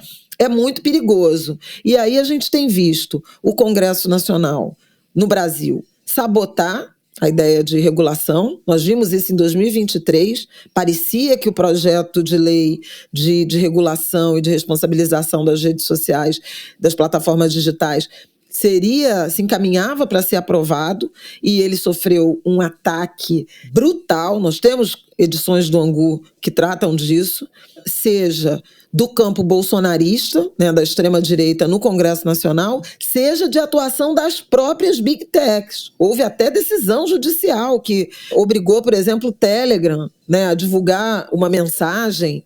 B: muito perigoso. E aí a gente tem visto o Congresso Nacional no Brasil sabotar a ideia de regulação. Nós vimos isso em 2023. Parecia que o projeto de lei de regulação e de responsabilização das redes sociais, das plataformas digitais, se encaminhava para ser aprovado, e ele sofreu um ataque brutal. Nós temos edições do Angu que tratam disso, seja do campo bolsonarista, né, da extrema-direita no Congresso Nacional, seja de atuação das próprias Big Techs. Houve até decisão judicial que obrigou, por exemplo, o Telegram, né, a divulgar uma mensagem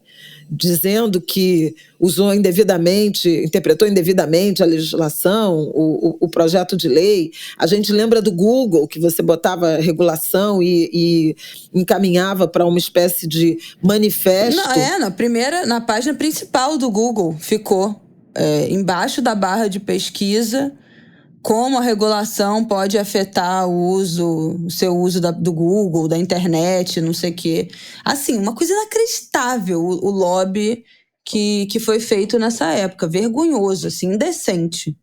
B: dizendo que interpretou indevidamente a legislação, o projeto de lei. A gente lembra do Google, que você botava regulação e encaminhava para uma espécie de manifesto.
A: Na página principal do Google ficou, embaixo da barra de pesquisa, como a regulação pode afetar o seu uso do Google, da internet, não sei o quê. Assim, uma coisa inacreditável, o lobby que foi feito nessa época. Vergonhoso, assim, indecente.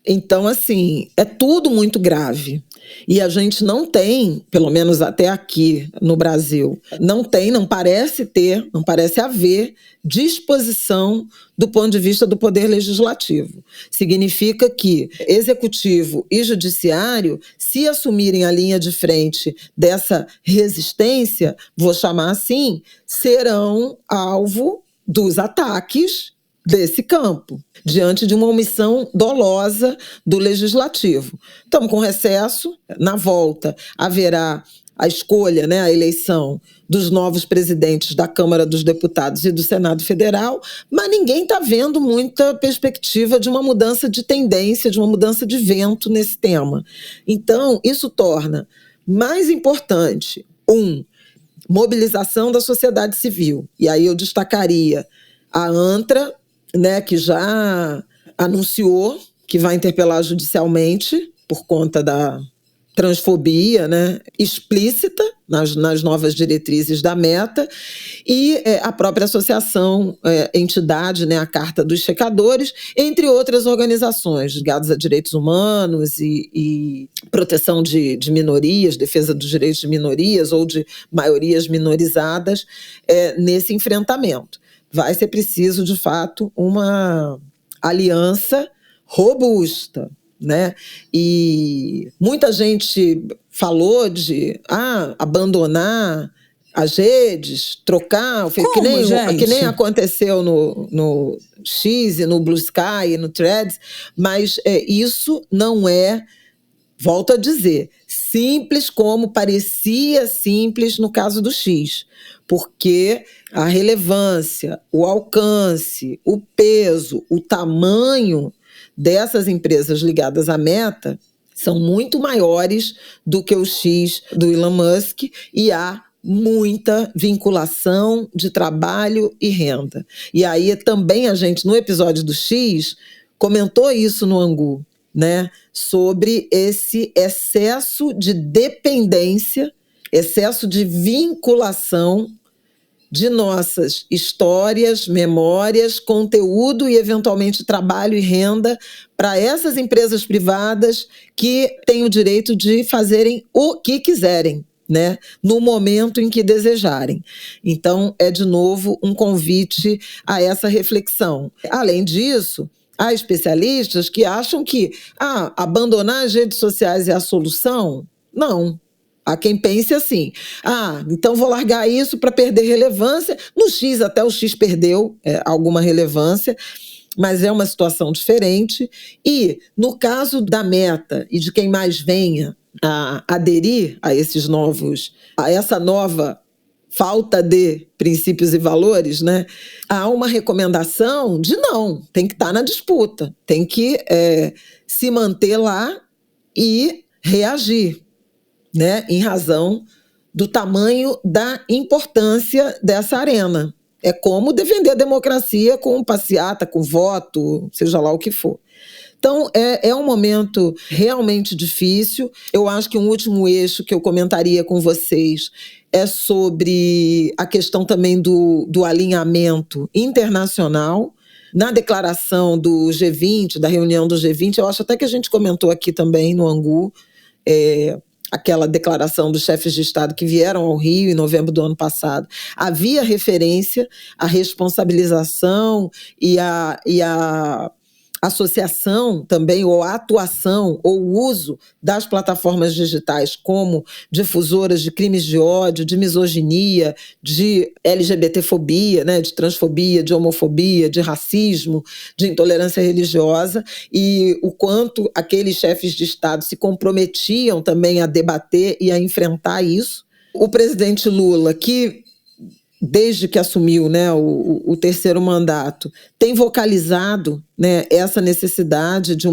B: Então, assim, é tudo muito grave. E a gente não tem, pelo menos até aqui no Brasil, não parece haver disposição do ponto de vista do poder legislativo. Significa que executivo e judiciário, se assumirem a linha de frente dessa resistência, vou chamar assim, serão alvo dos ataques desse campo, diante de uma omissão dolosa do legislativo. Estamos com recesso, na volta haverá a escolha, né, a eleição dos novos presidentes da Câmara dos Deputados e do Senado Federal, mas ninguém está vendo muita perspectiva de uma mudança de tendência, de uma mudança de vento nesse tema. Então, isso torna mais importante, mobilização da sociedade civil. E aí eu destacaria a ANTRA, né, que já anunciou que vai interpelar judicialmente por conta da transfobia, né, explícita nas novas diretrizes da Meta, e a própria associação, entidade, né, a Carta dos Checadores, entre outras organizações ligadas a direitos humanos e proteção de minorias, defesa dos direitos de minorias ou de maiorias minorizadas nesse enfrentamento. Vai ser preciso, de fato, uma aliança robusta, né? E muita gente falou de abandonar as redes, trocar, que nem aconteceu no X e no Blue Sky e no Threads, mas isso não é, volto a dizer, simples como parecia simples no caso do X, porque a relevância, o alcance, o peso, o tamanho dessas empresas ligadas à Meta são muito maiores do que o X do Elon Musk, e há muita vinculação de trabalho e renda. E aí também a gente, no episódio do X, comentou isso no Angu, né? Sobre esse excesso de dependência, excesso de vinculação de nossas histórias, memórias, conteúdo e, eventualmente, trabalho e renda para essas empresas privadas que têm o direito de fazerem o que quiserem, né, no momento em que desejarem. Então, é, de novo, um convite a essa reflexão. Além disso, há especialistas que acham que abandonar as redes sociais é a solução? Não. Há quem pense assim, então vou largar isso para perder relevância. No X, até o X perdeu alguma relevância, mas é uma situação diferente. E, no caso da Meta e de quem mais venha a aderir a essa nova falta de princípios e valores, né? Há uma recomendação de não, tem que estar na disputa, tem que se manter lá e reagir, né? Em razão do tamanho da importância dessa arena. É como defender a democracia com passeata, com voto, seja lá o que for. Então, é um momento realmente difícil. Eu acho que um último eixo que eu comentaria com vocês é sobre a questão também do alinhamento internacional. Na declaração do G20, da reunião do G20, eu acho até que a gente comentou aqui também no Angu, aquela declaração dos chefes de Estado que vieram ao Rio em novembro do ano passado, havia referência à responsabilização e à associação também, ou a atuação, ou o uso das plataformas digitais como difusoras de crimes de ódio, de misoginia, de LGBTfobia, né, de transfobia, de homofobia, de racismo, de intolerância religiosa, e o quanto aqueles chefes de Estado se comprometiam também a debater e a enfrentar isso. O presidente Lula, que desde que assumiu, né, o terceiro mandato, tem vocalizado, né, essa necessidade de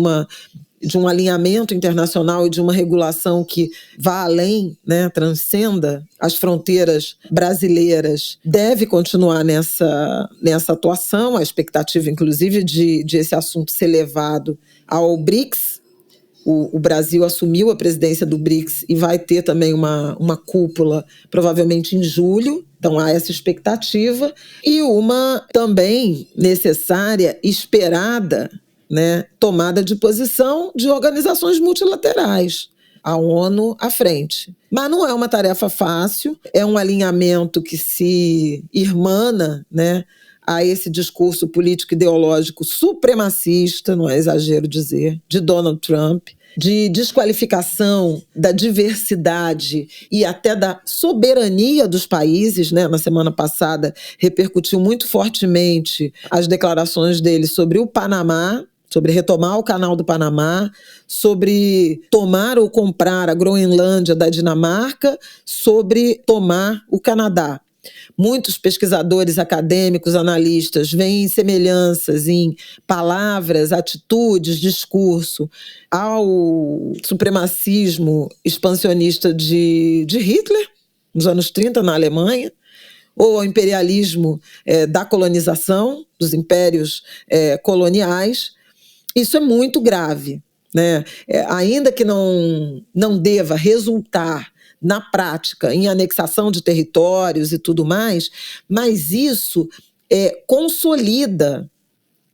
B: um alinhamento internacional e de uma regulação que vá além, né, transcenda as fronteiras brasileiras, deve continuar nessa atuação, a expectativa, inclusive, de esse assunto ser levado ao BRICS. O Brasil assumiu a presidência do BRICS e vai ter também uma cúpula, provavelmente em julho. Então, há essa expectativa. E uma também necessária, esperada, né, tomada de posição de organizações multilaterais. A ONU à frente. Mas não é uma tarefa fácil, é um alinhamento que se irmana, né, a esse discurso político-ideológico supremacista, não é exagero dizer, de Donald Trump, de desqualificação da diversidade e até da soberania dos países, né? Na semana passada repercutiu muito fortemente as declarações dele sobre o Panamá, sobre retomar o canal do Panamá, sobre tomar ou comprar a Groenlândia da Dinamarca, sobre tomar o Canadá. Muitos pesquisadores acadêmicos, analistas, veem semelhanças em palavras, atitudes, discurso ao supremacismo expansionista de Hitler, nos anos 30, na Alemanha, ou ao imperialismo da colonização, dos impérios coloniais. Isso é muito grave, né? Ainda que não deva resultar na prática, em anexação de territórios e tudo mais, mas isso consolida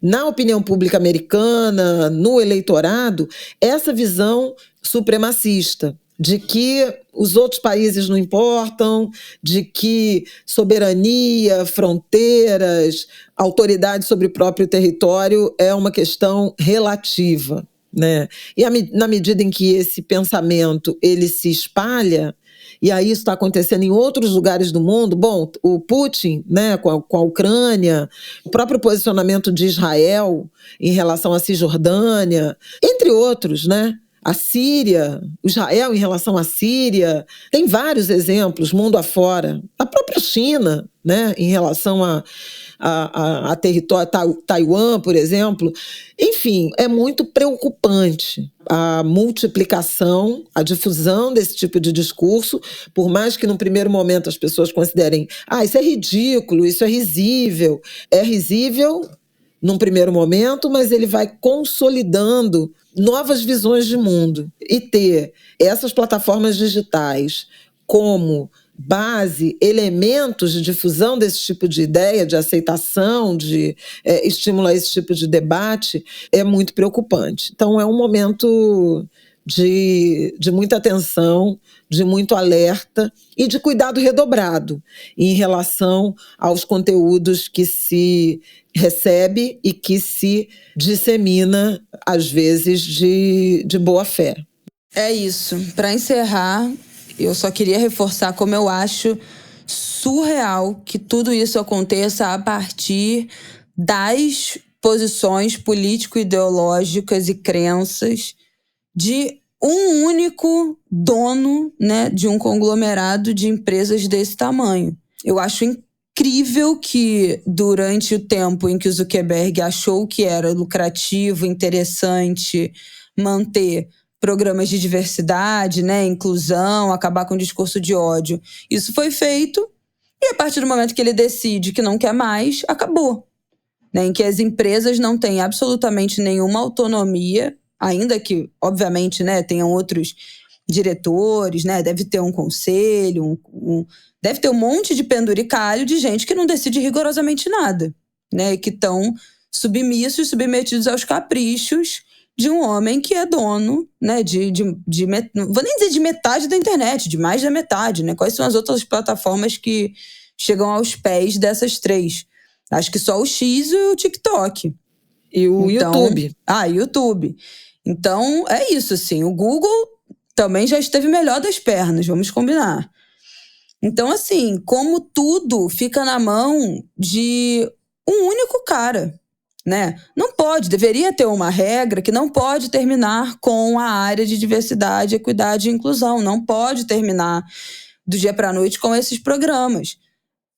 B: na opinião pública americana, no eleitorado, essa visão supremacista, de que os outros países não importam, de que soberania, fronteiras, autoridade sobre o próprio território é uma questão relativa, né? E na medida em que esse pensamento ele se espalha, e aí isso está acontecendo em outros lugares do mundo, bom, o Putin, né, com a Ucrânia, o próprio posicionamento de Israel em relação à Cisjordânia, entre outros, né? A Síria, Israel em relação à Síria, tem vários exemplos, mundo afora. A própria China, né, em relação a território, Taiwan, por exemplo. Enfim, é muito preocupante a multiplicação, a difusão desse tipo de discurso, por mais que num primeiro momento as pessoas considerem isso é ridículo, isso é risível. É risível num primeiro momento, mas ele vai consolidando novas visões de mundo. E ter essas plataformas digitais como base, elementos de difusão desse tipo de ideia, de aceitação, de estímulo a esse tipo de debate, é muito preocupante. Então, é um momento de muita atenção, de muito alerta e de cuidado redobrado em relação aos conteúdos que se recebe e que se dissemina, às vezes, de boa fé.
A: É isso. Para encerrar, eu só queria reforçar como eu acho surreal que tudo isso aconteça a partir das posições político-ideológicas e crenças de um único dono, né, de um conglomerado de empresas desse tamanho. Eu acho incrível que, durante o tempo em que o Zuckerberg achou que era lucrativo, interessante manter programas de diversidade, né, inclusão, acabar com o discurso de ódio, isso foi feito, e a partir do momento que ele decide que não quer mais, acabou. Né, em que as empresas não têm absolutamente nenhuma autonomia, ainda que, obviamente, né, tenham outros diretores, né, deve ter um conselho, deve ter um monte de penduricalho de gente que não decide rigorosamente nada, né, que estão submissos, submetidos aos caprichos de um homem que é dono, né, não vou nem dizer de metade da internet, de mais da metade, né? Quais são as outras plataformas que chegam aos pés dessas três? Acho que só o X e o TikTok.
B: E o YouTube.
A: YouTube. Então, é isso, assim. O Google também já esteve melhor das pernas, vamos combinar. Então, assim, como tudo fica na mão de um único cara, né? Não pode, deveria ter uma regra que não pode terminar com a área de diversidade, equidade e inclusão. Não pode terminar do dia para a noite com esses programas.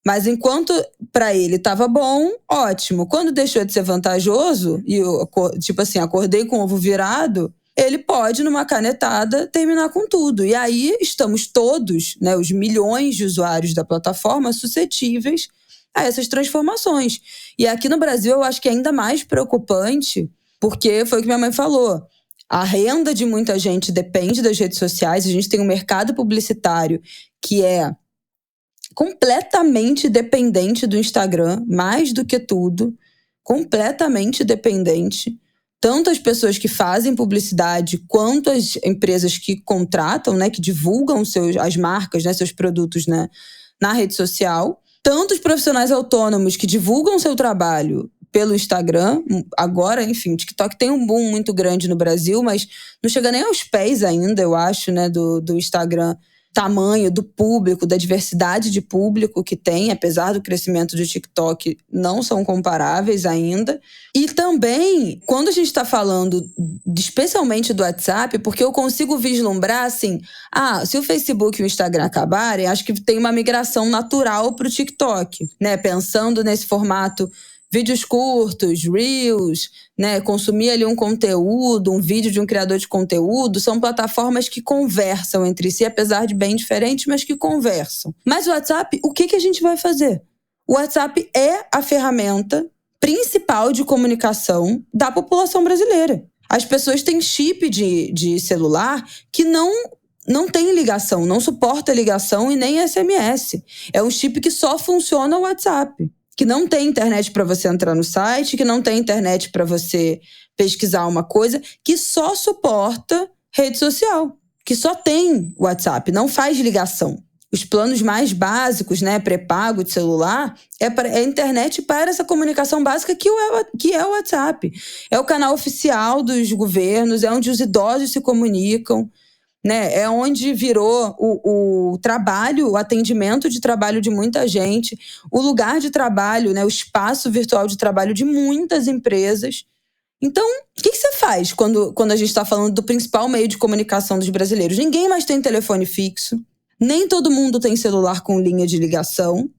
A: Mas enquanto para ele estava bom, ótimo. Quando deixou de ser vantajoso, e eu, tipo assim, acordei com o ovo virado, ele pode, numa canetada, terminar com tudo. E aí estamos todos, né, os milhões de usuários da plataforma, suscetíveis a essas transformações. E aqui no Brasil eu acho que é ainda mais preocupante, porque foi o que minha mãe falou. A renda de muita gente depende das redes sociais. A gente tem um mercado publicitário que é completamente dependente do Instagram, mais do que tudo, completamente dependente. Tanto as pessoas que fazem publicidade, quanto as empresas que contratam, né, que divulgam as marcas, né, seus produtos, né, na rede social. Tanto os profissionais autônomos que divulgam seu trabalho pelo Instagram. Agora, enfim, o TikTok tem um boom muito grande no Brasil, mas não chega nem aos pés ainda, eu acho, né, do Instagram. Tamanho do público, da diversidade de público que tem, apesar do crescimento do TikTok, não são comparáveis ainda. E também, quando a gente está falando especialmente do WhatsApp, porque eu consigo vislumbrar assim, se o Facebook e o Instagram acabarem, acho que tem uma migração natural para o TikTok, né? Pensando nesse formato vídeos curtos, reels, né? Consumir ali um conteúdo, um vídeo de um criador de conteúdo, são plataformas que conversam entre si, apesar de bem diferentes, mas que conversam. Mas o WhatsApp, o que a gente vai fazer? O WhatsApp é a ferramenta principal de comunicação da população brasileira. As pessoas têm chip de celular que não tem ligação, não suporta ligação e nem SMS. É um chip que só funciona o WhatsApp. Que não tem internet para você entrar no site, que não tem internet para você pesquisar uma coisa, que só suporta rede social, que só tem WhatsApp, não faz ligação. Os planos mais básicos, né, pré-pago de celular, é a internet para essa comunicação básica que é o WhatsApp. É o canal oficial dos governos, é onde os idosos se comunicam, né? É onde virou o trabalho, o atendimento de trabalho de muita gente, o lugar de trabalho, né? O espaço virtual de trabalho de muitas empresas. Então, o que você faz quando a gente está falando do principal meio de comunicação dos brasileiros? Ninguém mais tem telefone fixo, nem todo mundo tem celular com linha de ligação.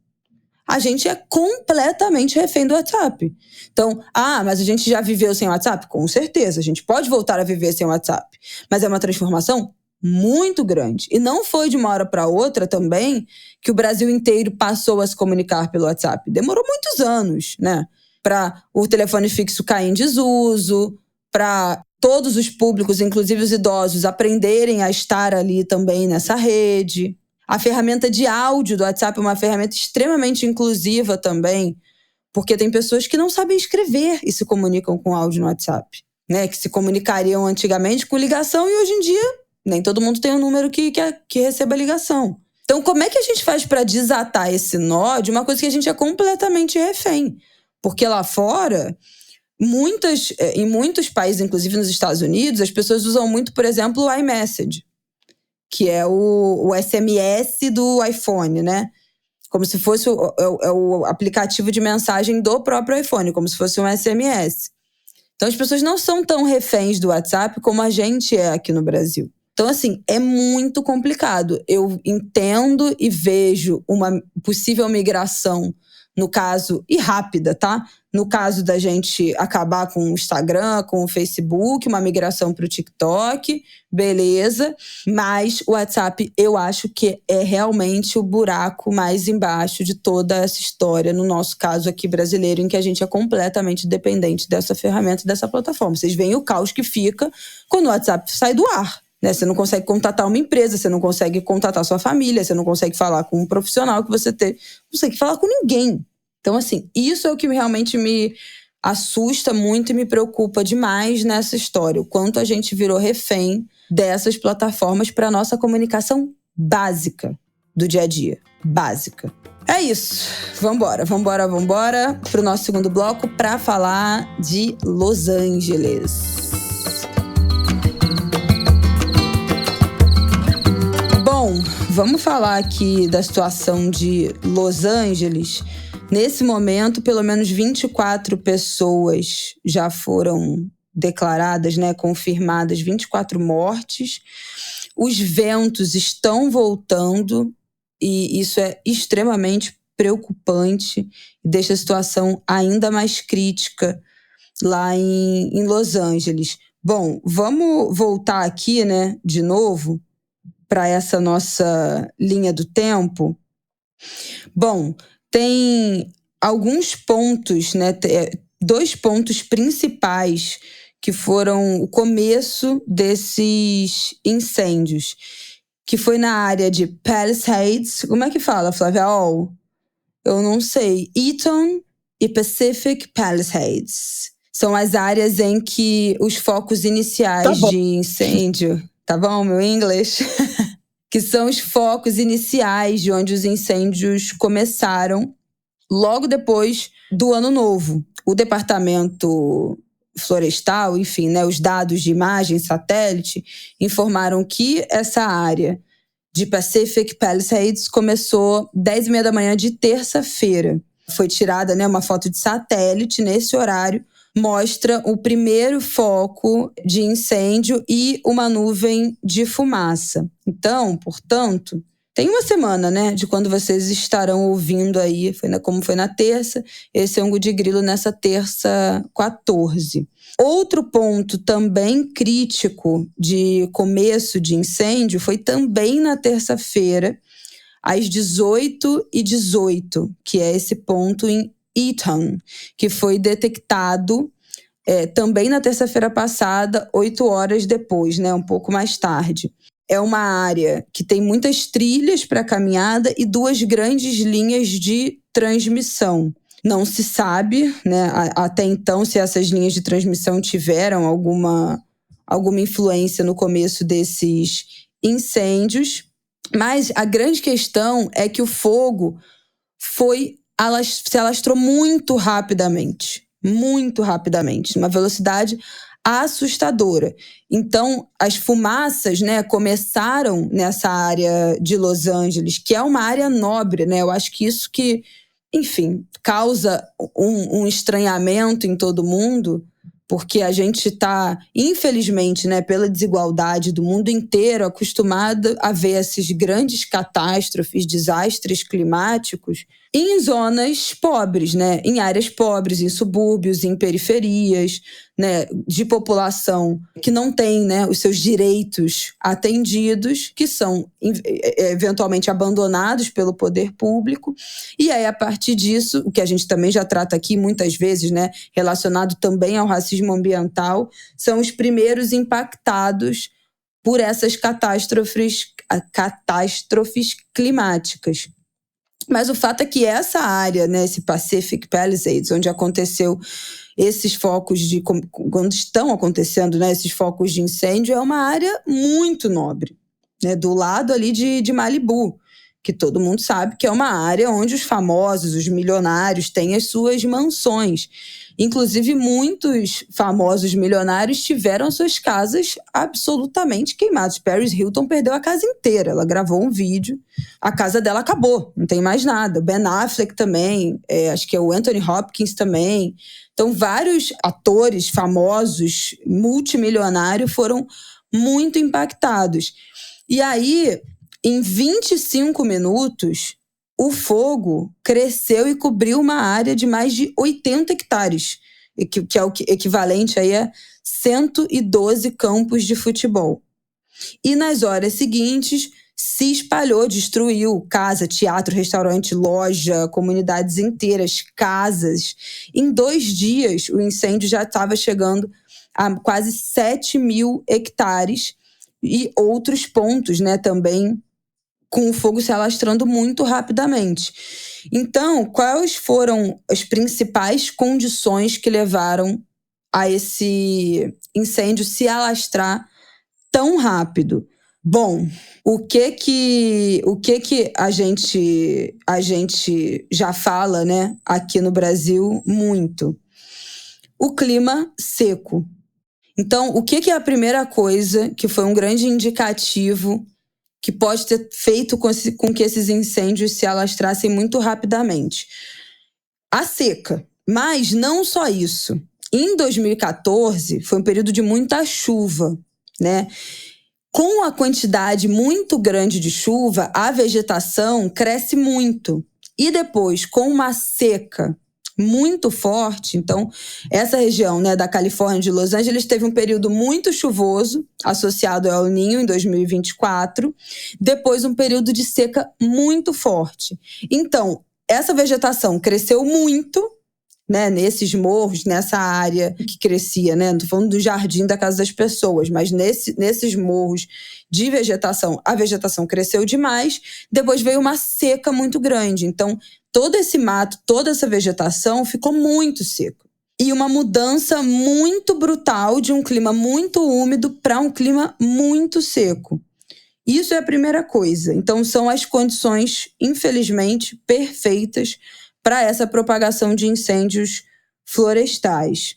A: A gente é completamente refém do WhatsApp. Então, mas a gente já viveu sem WhatsApp? Com certeza, a gente pode voltar a viver sem WhatsApp. Mas é uma transformação muito grande. E não foi de uma hora para outra também que o Brasil inteiro passou a se comunicar pelo WhatsApp. Demorou muitos anos, né? Para o telefone fixo cair em desuso, para todos os públicos, inclusive os idosos, aprenderem a estar ali também nessa rede. A ferramenta de áudio do WhatsApp é uma ferramenta extremamente inclusiva também, porque tem pessoas que não sabem escrever e se comunicam com áudio no WhatsApp, né? Que se comunicariam antigamente com ligação e hoje em dia nem todo mundo tem um número que receba ligação. Então, como é que a gente faz para desatar esse nó de uma coisa que a gente é completamente refém? Porque lá fora, em muitos países, inclusive nos Estados Unidos, as pessoas usam muito, por exemplo, o iMessage, que é o SMS do iPhone, né? como se fosse o aplicativo de mensagem do próprio iPhone, como se fosse um SMS. Então as pessoas não são tão reféns do WhatsApp como a gente é aqui no Brasil. Então, assim, é muito complicado. Eu entendo e vejo uma possível migração, no caso, e rápida, tá? No caso da gente acabar com o Instagram, com o Facebook, uma migração para o TikTok, beleza. Mas o WhatsApp, eu acho que é realmente o buraco mais embaixo de toda essa história, no nosso caso aqui brasileiro, em que a gente é completamente dependente dessa ferramenta, dessa plataforma. Vocês veem o caos que fica quando o WhatsApp sai do ar. Você não consegue contatar uma empresa, você não consegue contatar sua família, você não consegue falar com um profissional que você tem, não consegue falar com ninguém. Então, assim, isso é o que realmente me assusta muito e me preocupa demais nessa história. O quanto a gente virou refém dessas plataformas para a nossa comunicação básica do dia a dia. Básica. É isso. Vambora pro nosso segundo bloco para falar de Los Angeles. Bom, vamos falar aqui da situação de Los Angeles. Nesse momento, pelo menos 24 pessoas já foram declaradas, confirmadas, 24 mortes. Os ventos estão voltando e isso é extremamente preocupante e deixa a situação ainda mais crítica lá em Los Angeles. Bom, vamos voltar aqui, de novo, para essa nossa linha do tempo. Bom, tem alguns pontos, 2 pontos principais que foram o começo desses incêndios, que foi na área de Palisades. Como é que fala, Flávia? Eu não sei. Eaton e Pacific Palisades. São as áreas em que os focos iniciais de incêndio... Tá bom, meu inglês? Que são os focos iniciais de onde os incêndios começaram logo depois do Ano Novo. O Departamento Florestal, enfim, os dados de imagem satélite informaram que essa área de Pacific Palisades começou 10h30 da manhã de terça-feira. Foi tirada uma foto de satélite nesse horário, mostra o primeiro foco de incêndio e uma nuvem de fumaça. Então, portanto, tem uma semana, de quando vocês estarão ouvindo aí, como foi na terça, esse ângulo de grilo nessa terça 14. Outro ponto também crítico de começo de incêndio foi também na terça-feira, às 18h18, que é esse ponto em Eaton, que foi detectado também na terça-feira passada, 8 horas depois, um pouco mais tarde. É uma área que tem muitas trilhas para caminhada e 2 grandes linhas de transmissão. Não se sabe, até então, se essas linhas de transmissão tiveram alguma influência no começo desses incêndios, mas a grande questão é que o fogo se alastrou muito rapidamente, uma velocidade assustadora. Então, as fumaças, começaram nessa área de Los Angeles, que é uma área nobre, Eu acho que isso que, enfim, causa um estranhamento em todo mundo, porque a gente está, infelizmente, pela desigualdade do mundo inteiro, acostumado a ver essas grandes catástrofes, desastres climáticos em zonas pobres, em áreas pobres, em subúrbios, em periferias, de população que não tem, os seus direitos atendidos, que são eventualmente abandonados pelo poder público. E aí, a partir disso, o que a gente também já trata aqui muitas vezes, relacionado também ao racismo ambiental, são os primeiros impactados por essas catástrofes climáticas. Mas o fato é que essa área, esse Pacific Palisades, onde aconteceu esses focos quando estão acontecendo, esses focos de incêndio, é uma área muito nobre, do lado ali de Malibu. que todo mundo sabe que é uma área onde os famosos, os milionários, têm as suas mansões. Inclusive, muitos famosos milionários tiveram suas casas absolutamente queimadas. Paris Hilton perdeu a casa inteira. Ela gravou um vídeo, a casa dela acabou, não tem mais nada. Ben Affleck também, acho que é o Anthony Hopkins também. Então, vários atores famosos, multimilionários, foram muito impactados. E aí, em 25 minutos, o fogo cresceu e cobriu uma área de mais de 80 hectares, que é o equivalente aí a 112 campos de futebol. E nas horas seguintes, se espalhou, destruiu casa, teatro, restaurante, loja, comunidades inteiras, casas. Em 2 dias, o incêndio já estava chegando a quase 7.000 hectares e outros pontos, né, também com o fogo se alastrando muito rapidamente. Então, quais foram as principais condições que levaram a esse incêndio se alastrar tão rápido? Bom, o que a gente já fala, né, aqui no Brasil muito? O clima seco. Então, o que é a primeira coisa que foi um grande indicativo que pode ter feito com que esses incêndios se alastrassem muito rapidamente? A seca. Mas não só isso. Em 2014, foi um período de muita chuva, né? Com a quantidade muito grande de chuva, a vegetação cresce muito. E depois, com uma seca muito forte, então, essa região, né, da Califórnia, de Los Angeles, teve um período muito chuvoso, associado ao El Niño, em 2024. Depois, um período de seca muito forte. Então, essa vegetação cresceu muito, né, nesses morros, nessa área que crescia, né? Não estou falando do jardim da casa das pessoas, mas nesses morros de vegetação, a vegetação cresceu demais. Depois veio uma seca muito grande. Então, todo esse mato, toda essa vegetação ficou muito seco. E uma mudança muito brutal de um clima muito úmido para um clima muito seco. Isso é a primeira coisa. Então, são as condições, infelizmente, perfeitas para essa propagação de incêndios florestais.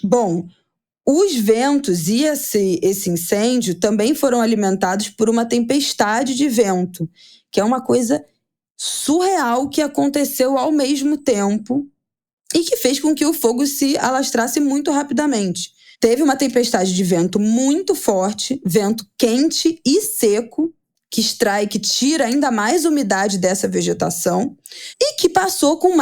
A: Bom, os ventos e esse incêndio também foram alimentados por uma tempestade de vento, que é uma coisa surreal que aconteceu ao mesmo tempo e que fez com que o fogo se alastrasse muito rapidamente. Teve uma tempestade de vento muito forte, vento quente e seco, que tira ainda mais umidade dessa vegetação e que passou com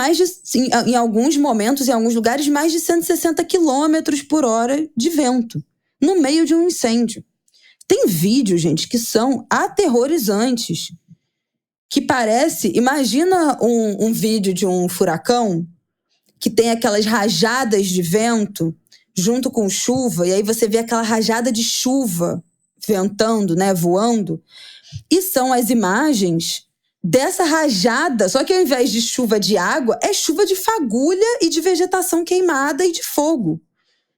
A: em alguns momentos, em alguns lugares, mais de 160 km por hora de vento, no meio de um incêndio. Tem vídeos, gente, que são aterrorizantes, que parece... Imagina um vídeo de um furacão que tem aquelas rajadas de vento junto com chuva, e aí você vê aquela rajada de chuva ventando, né, voando. E são as imagens dessa rajada, só que ao invés de chuva de água, é chuva de fagulha e de vegetação queimada e de fogo.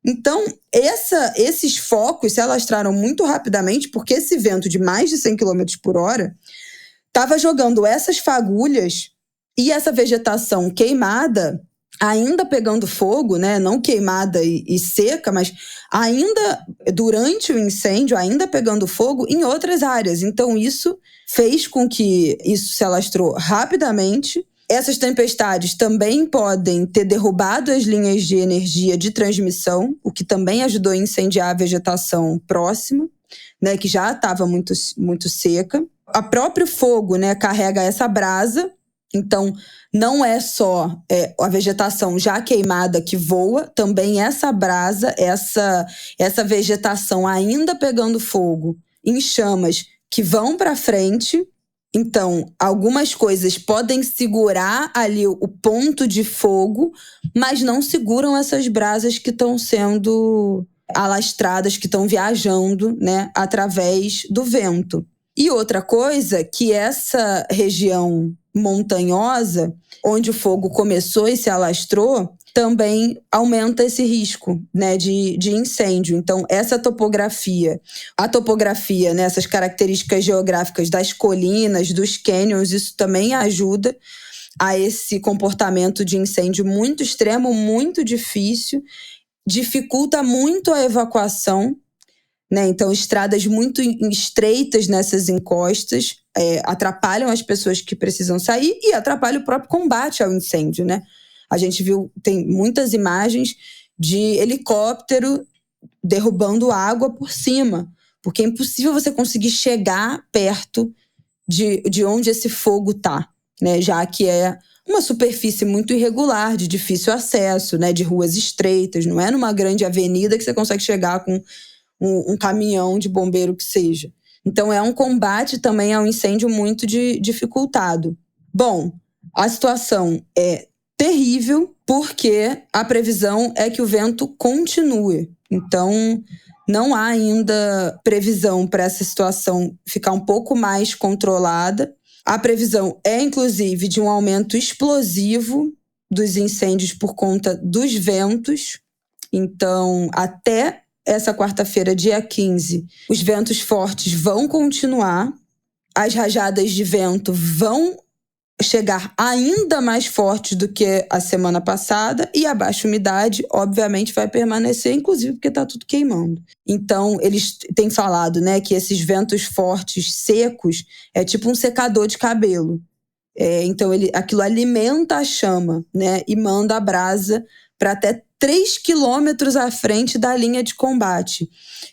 A: Então, esses focos se alastraram muito rapidamente, porque esse vento de mais de 100 km por hora estava jogando essas fagulhas e essa vegetação queimada, ainda pegando fogo, né? Não queimada e seca, mas ainda durante o incêndio, ainda pegando fogo em outras áreas. Então, isso fez com que isso se alastrou rapidamente. Essas tempestades também podem ter derrubado as linhas de energia de transmissão, o que também ajudou a incendiar a vegetação próxima, né? Que já estava muito, muito seca. O próprio fogo, né, carrega essa brasa. Então, não é só a vegetação já queimada que voa, também essa brasa, essa vegetação ainda pegando fogo em chamas que vão para frente. Então, algumas coisas podem segurar ali o ponto de fogo, mas não seguram essas brasas que estão sendo alastradas, que estão viajando, né, através do vento. E outra coisa, que essa região montanhosa, onde o fogo começou e se alastrou, também aumenta esse risco, né, de incêndio. Então, essa topografia, né, essas características geográficas das colinas, dos canyons, isso também ajuda a esse comportamento de incêndio muito extremo, muito difícil, dificulta muito a evacuação, né? Então, estradas muito estreitas nessas encostas atrapalham as pessoas que precisam sair e atrapalham o próprio combate ao incêndio, né? A gente viu, tem muitas imagens de helicóptero derrubando água por cima, porque é impossível você conseguir chegar perto de onde esse fogo está, né? Já que é uma superfície muito irregular, de difícil acesso, né? De ruas estreitas, não é numa grande avenida que você consegue chegar com um caminhão de bombeiro que seja. Então, é um combate também ao incêndio muito dificultado. Bom, a situação é terrível porque a previsão é que o vento continue. Então, não há ainda previsão para essa situação ficar um pouco mais controlada. A previsão é, inclusive, de um aumento explosivo dos incêndios por conta dos ventos. Então, até essa quarta-feira, dia 15, os ventos fortes vão continuar, as rajadas de vento vão chegar ainda mais fortes do que a semana passada e a baixa umidade, obviamente, vai permanecer, inclusive porque está tudo queimando. Então, eles têm falado, né, que esses ventos fortes, secos, é tipo um secador de cabelo. Então, aquilo alimenta a chama, né, e manda a brasa para até 3 quilômetros à frente da linha de combate.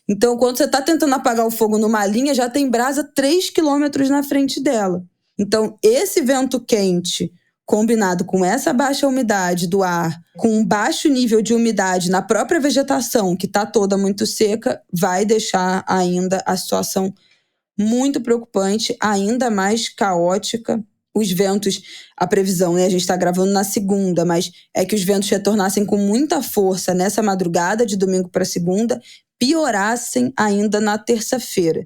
A: Então, quando você está tentando apagar o fogo numa linha, já tem brasa 3 quilômetros na frente dela. Então, esse vento quente, combinado com essa baixa umidade do ar, com um baixo nível de umidade na própria vegetação, que está toda muito seca, vai deixar ainda a situação muito preocupante, ainda mais caótica. Os ventos, a previsão, né? A gente está gravando na segunda, mas é que os ventos retornassem com muita força nessa madrugada de domingo para segunda, piorassem ainda na terça-feira.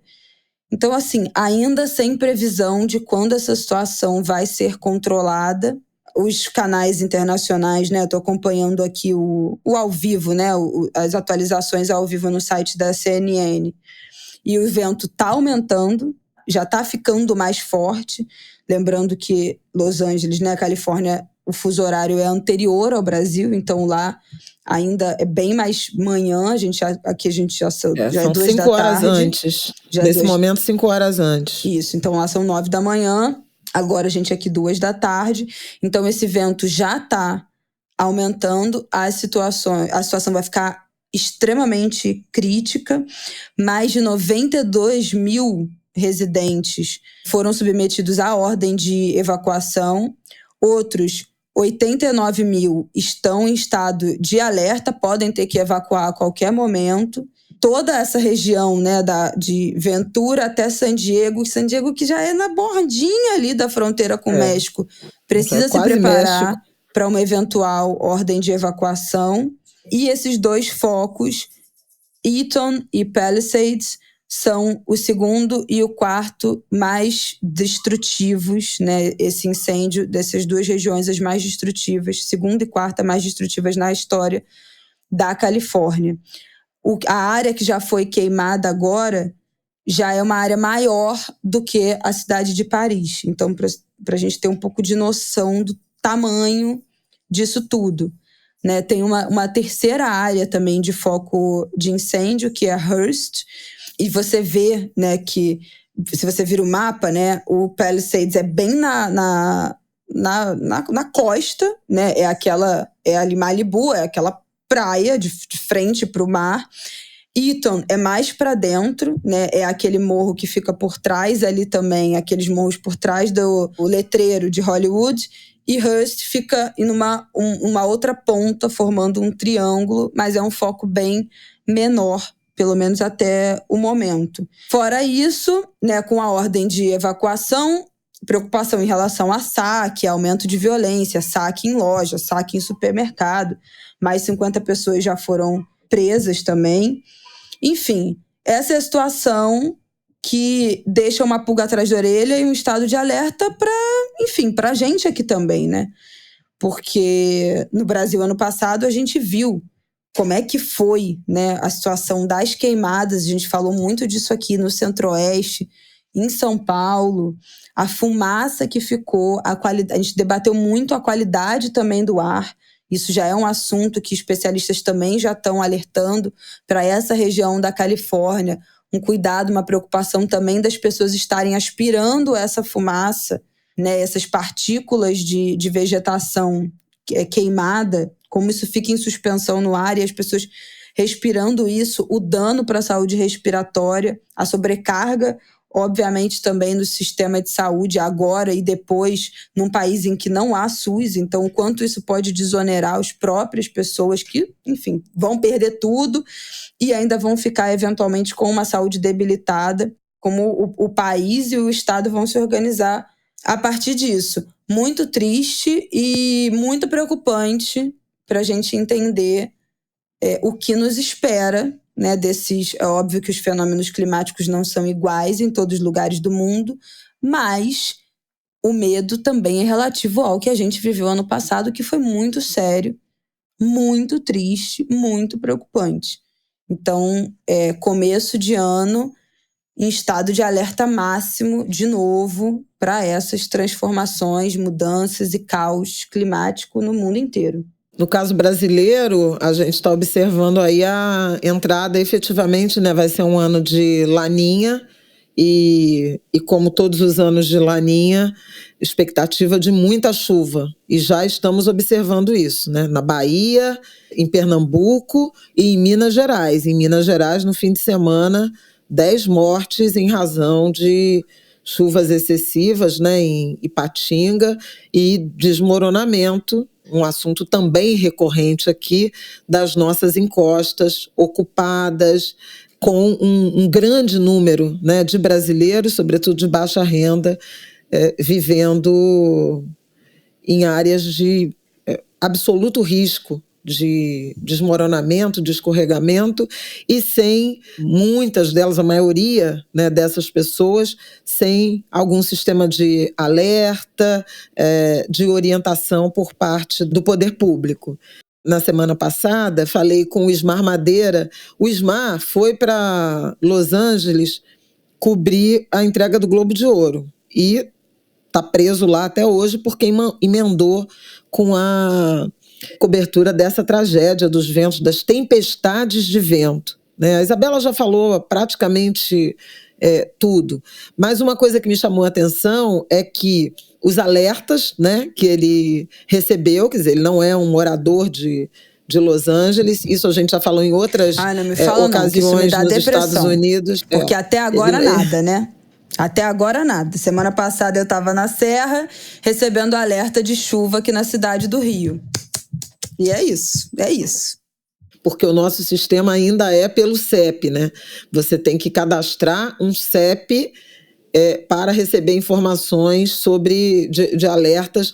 A: Então, assim, ainda sem previsão de quando essa situação vai ser controlada. Os canais internacionais, né? Estou acompanhando aqui o ao vivo, né? As atualizações ao vivo no site da CNN. E o vento está aumentando, já está ficando mais forte. Lembrando que Los Angeles, né, Califórnia, o fuso horário é anterior ao Brasil, então lá ainda é bem mais manhã. Aqui a gente já
B: são
A: 2 da tarde.
B: 5 horas antes. Nesse momento, 5 horas antes.
A: Isso, então lá são 9 da manhã. Agora a gente aqui 2 da tarde. Então esse vento já está aumentando. A situação vai ficar extremamente crítica. Mais de 92 mil residentes foram submetidos à ordem de evacuação. Outros 89 mil estão em estado de alerta, podem ter que evacuar a qualquer momento. Toda essa região, né, de Ventura até San Diego que já é na bordinha ali da fronteira com o México, precisa se preparar para uma eventual ordem de evacuação. E esses 2 focos, Eaton e Palisades, são o segundo e o quarto mais destrutivos, né? Esse incêndio dessas 2 regiões, as mais destrutivas, segunda e quarta mais destrutivas na história da Califórnia. A área que já foi queimada agora já é uma área maior do que a cidade de Paris. Então, para a gente ter um pouco de noção do tamanho disso tudo, né? Tem uma terceira área também de foco de incêndio, que é Hearst. E você vê, né, que se você vira o mapa, né, o Palisades é bem na costa, né? É ali Malibu, é aquela praia de frente para o mar. Eaton é mais para dentro, né? É aquele morro que fica por trás ali também, aqueles morros por trás do letreiro de Hollywood. E Hearst fica em uma outra ponta, formando um triângulo, mas é um foco bem menor, pelo menos até o momento. Fora isso, né, com a ordem de evacuação, preocupação em relação a saque, aumento de violência, saque em loja, saque em supermercado. Mais 50 pessoas já foram presas também. Enfim, essa é a situação que deixa uma pulga atrás da orelha e um estado de alerta para a gente aqui também, né? porque no Brasil, ano passado, a gente viu como é que foi, né, a situação das queimadas. A gente falou muito disso aqui no Centro-Oeste, em São Paulo, a fumaça que ficou, a gente debateu muito a qualidade também do ar. Isso já é um assunto que especialistas também já estão alertando para essa região da Califórnia. Um cuidado, uma preocupação também das pessoas estarem aspirando essa fumaça, né, essas partículas de vegetação queimada, como isso fica em suspensão no ar e as pessoas respirando isso, o dano para a saúde respiratória, a sobrecarga, obviamente, também no sistema de saúde agora e depois, num país em que não há SUS. Então, o quanto isso pode desonerar as próprias pessoas que, enfim, vão perder tudo e ainda vão ficar, eventualmente, com uma saúde debilitada, como o país e o Estado vão se organizar a partir disso. Muito triste e muito preocupante para a gente entender o que nos espera, né, é óbvio que os fenômenos climáticos não são iguais em todos os lugares do mundo, mas o medo também é relativo ao que a gente viveu ano passado, que foi muito sério, muito triste, muito preocupante. Então, começo de ano em estado de alerta máximo, de novo, para essas transformações, mudanças e caos climático no mundo inteiro.
B: No caso brasileiro, a gente está observando aí a entrada, efetivamente, né, vai ser um ano de Laninha e como todos os anos de Laninha, expectativa de muita chuva. E já estamos observando isso, né, na Bahia, em Pernambuco e em Minas Gerais. Em Minas Gerais, no fim de semana, 10 mortes em razão de chuvas excessivas, né, em Ipatinga e desmoronamento, um assunto também recorrente aqui, das nossas encostas ocupadas, com um grande número, né, de brasileiros, sobretudo de baixa renda, vivendo em áreas de absoluto risco de desmoronamento, de escorregamento, e sem muitas delas, a maioria, né, dessas pessoas, sem algum sistema de alerta, de orientação por parte do poder público. Na semana passada, falei com o Ismar Madeira. O Ismar foi para Los Angeles cobrir a entrega do Globo de Ouro e está preso lá até hoje porque emendou com a cobertura dessa tragédia dos ventos, das tempestades de vento, né? A Isabela já falou praticamente tudo, mas uma coisa que me chamou a atenção é que os alertas, né, que ele recebeu, quer dizer, ele não é um morador de Los Angeles, isso a gente já falou em outras ocasiões nos Estados Unidos.
A: Porque até agora nada, né? Até agora nada. Semana passada eu estava na Serra recebendo alerta de chuva aqui na cidade do Rio. E é isso.
B: Porque o nosso sistema ainda é pelo CEP, né? Você tem que cadastrar um CEP para receber informações de alertas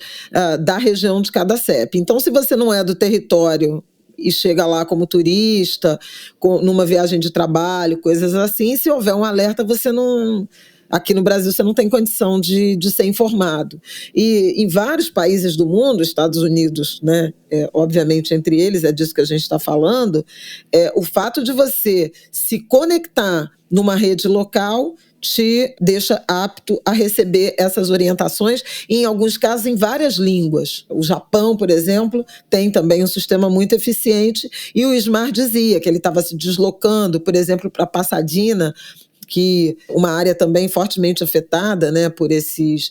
B: da região de cada CEP. Então, se você não é do território e chega lá como turista, numa viagem de trabalho, coisas assim, se houver um alerta, você não... Aqui no Brasil você não tem condição de ser informado. E em vários países do mundo, Estados Unidos, né, obviamente entre eles, é disso que a gente está falando, o fato de você se conectar numa rede local te deixa apto a receber essas orientações, e em alguns casos em várias línguas. O Japão, por exemplo, tem também um sistema muito eficiente, e o Ismar dizia que ele estava se deslocando, por exemplo, para Pasadena, que uma área também fortemente afetada, né, por esses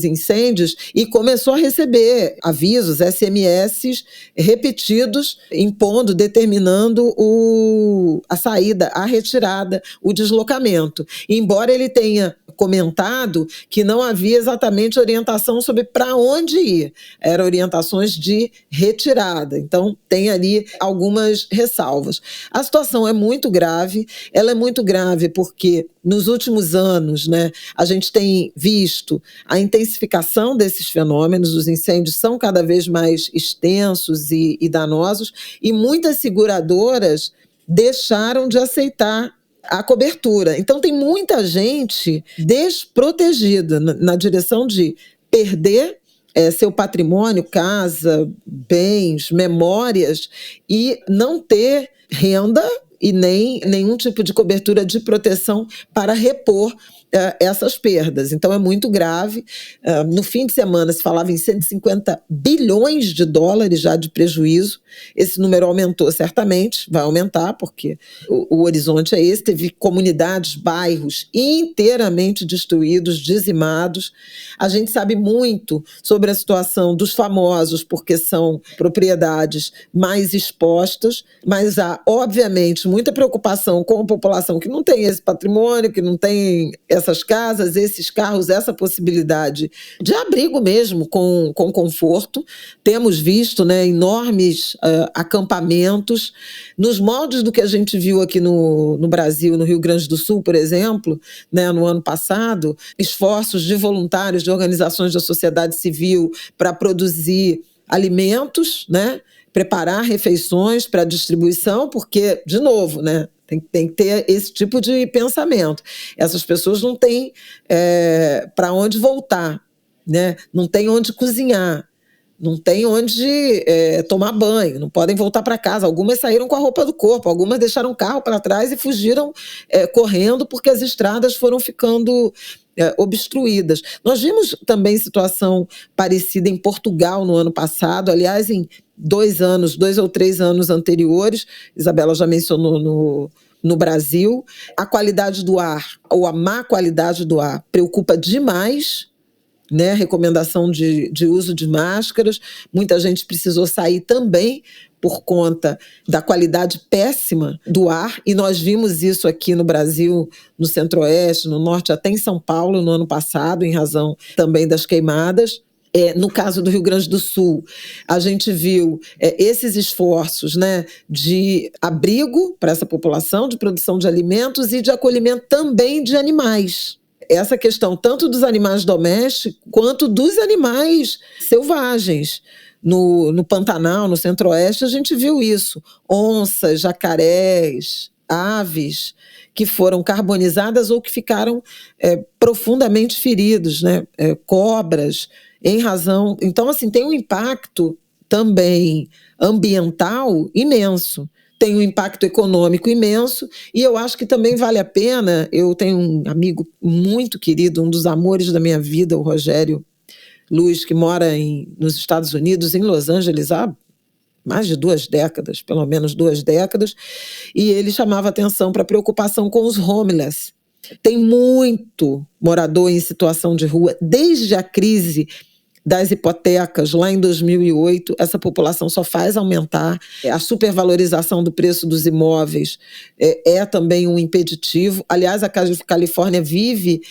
B: incêndios, e começou a receber avisos, SMS repetidos, determinando a saída, a retirada, o deslocamento. E embora ele tenha comentado que não havia exatamente orientação sobre para onde ir, eram orientações de retirada. Então, tem ali algumas ressalvas. A situação é muito grave, ela é muito grave porque nos últimos anos, né, a gente tem visto a intensificação desses fenômenos, os incêndios são cada vez mais extensos e danosos, e muitas seguradoras deixaram de aceitar a cobertura. Então tem muita gente desprotegida na direção de perder seu patrimônio, casa, bens, memórias, e não ter renda e nem nenhum tipo de cobertura de proteção para repor essas perdas. Então é muito grave. No fim de semana se falava em 150 bilhões de dólares já de prejuízo. Esse número aumentou certamente, vai aumentar, porque o horizonte é esse. Teve comunidades, bairros inteiramente destruídos, dizimados. A gente sabe muito sobre a situação dos famosos, porque são propriedades mais expostas, mas há, obviamente, muita preocupação com a população que não tem esse patrimônio, que não tem essas casas, esses carros, essa possibilidade de abrigo mesmo, com conforto. Temos visto, né, enormes acampamentos, nos moldes do que a gente viu aqui no Brasil, no Rio Grande do Sul, por exemplo, né, no ano passado, esforços de voluntários, de organizações da sociedade civil para produzir alimentos, né, preparar refeições para distribuição, porque, de novo, né, tem que ter esse tipo de pensamento. Essas pessoas não têm para onde voltar, né? Não tem onde cozinhar, não tem onde tomar banho, não podem voltar para casa. Algumas saíram com a roupa do corpo, algumas deixaram o carro para trás e fugiram correndo porque as estradas foram ficando obstruídas. Nós vimos também situação parecida em Portugal no ano passado, aliás, em 2 ou 3 anos anteriores. Isabela já mencionou no Brasil. A qualidade do ar, ou a má qualidade do ar, preocupa demais, né? Recomendação de uso de máscaras. Muita gente precisou sair também por conta da qualidade péssima do ar, e nós vimos isso aqui no Brasil, no Centro-Oeste, no Norte, até em São Paulo, no ano passado, em razão também das queimadas. No caso do Rio Grande do Sul, a gente viu esses esforços, né, de abrigo para essa população, de produção de alimentos e de acolhimento também de animais. Essa questão tanto dos animais domésticos quanto dos animais selvagens. No Pantanal, no Centro-Oeste, a gente viu isso. Onças, jacarés, aves que foram carbonizadas ou que ficaram profundamente feridos, né? Cobras, em razão... Então, assim, tem um impacto também ambiental imenso. Tem um impacto econômico imenso, e eu acho que também vale a pena. Eu tenho um amigo muito querido, um dos amores da minha vida, o Rogério Luiz, que mora nos Estados Unidos, em Los Angeles, há mais de 2 décadas, pelo menos 2 décadas, e ele chamava atenção para a preocupação com os homeless. Tem muito morador em situação de rua, desde a crise das hipotecas lá em 2008, essa população só faz aumentar. A supervalorização do preço dos imóveis é também um impeditivo. Aliás, a Califórnia vive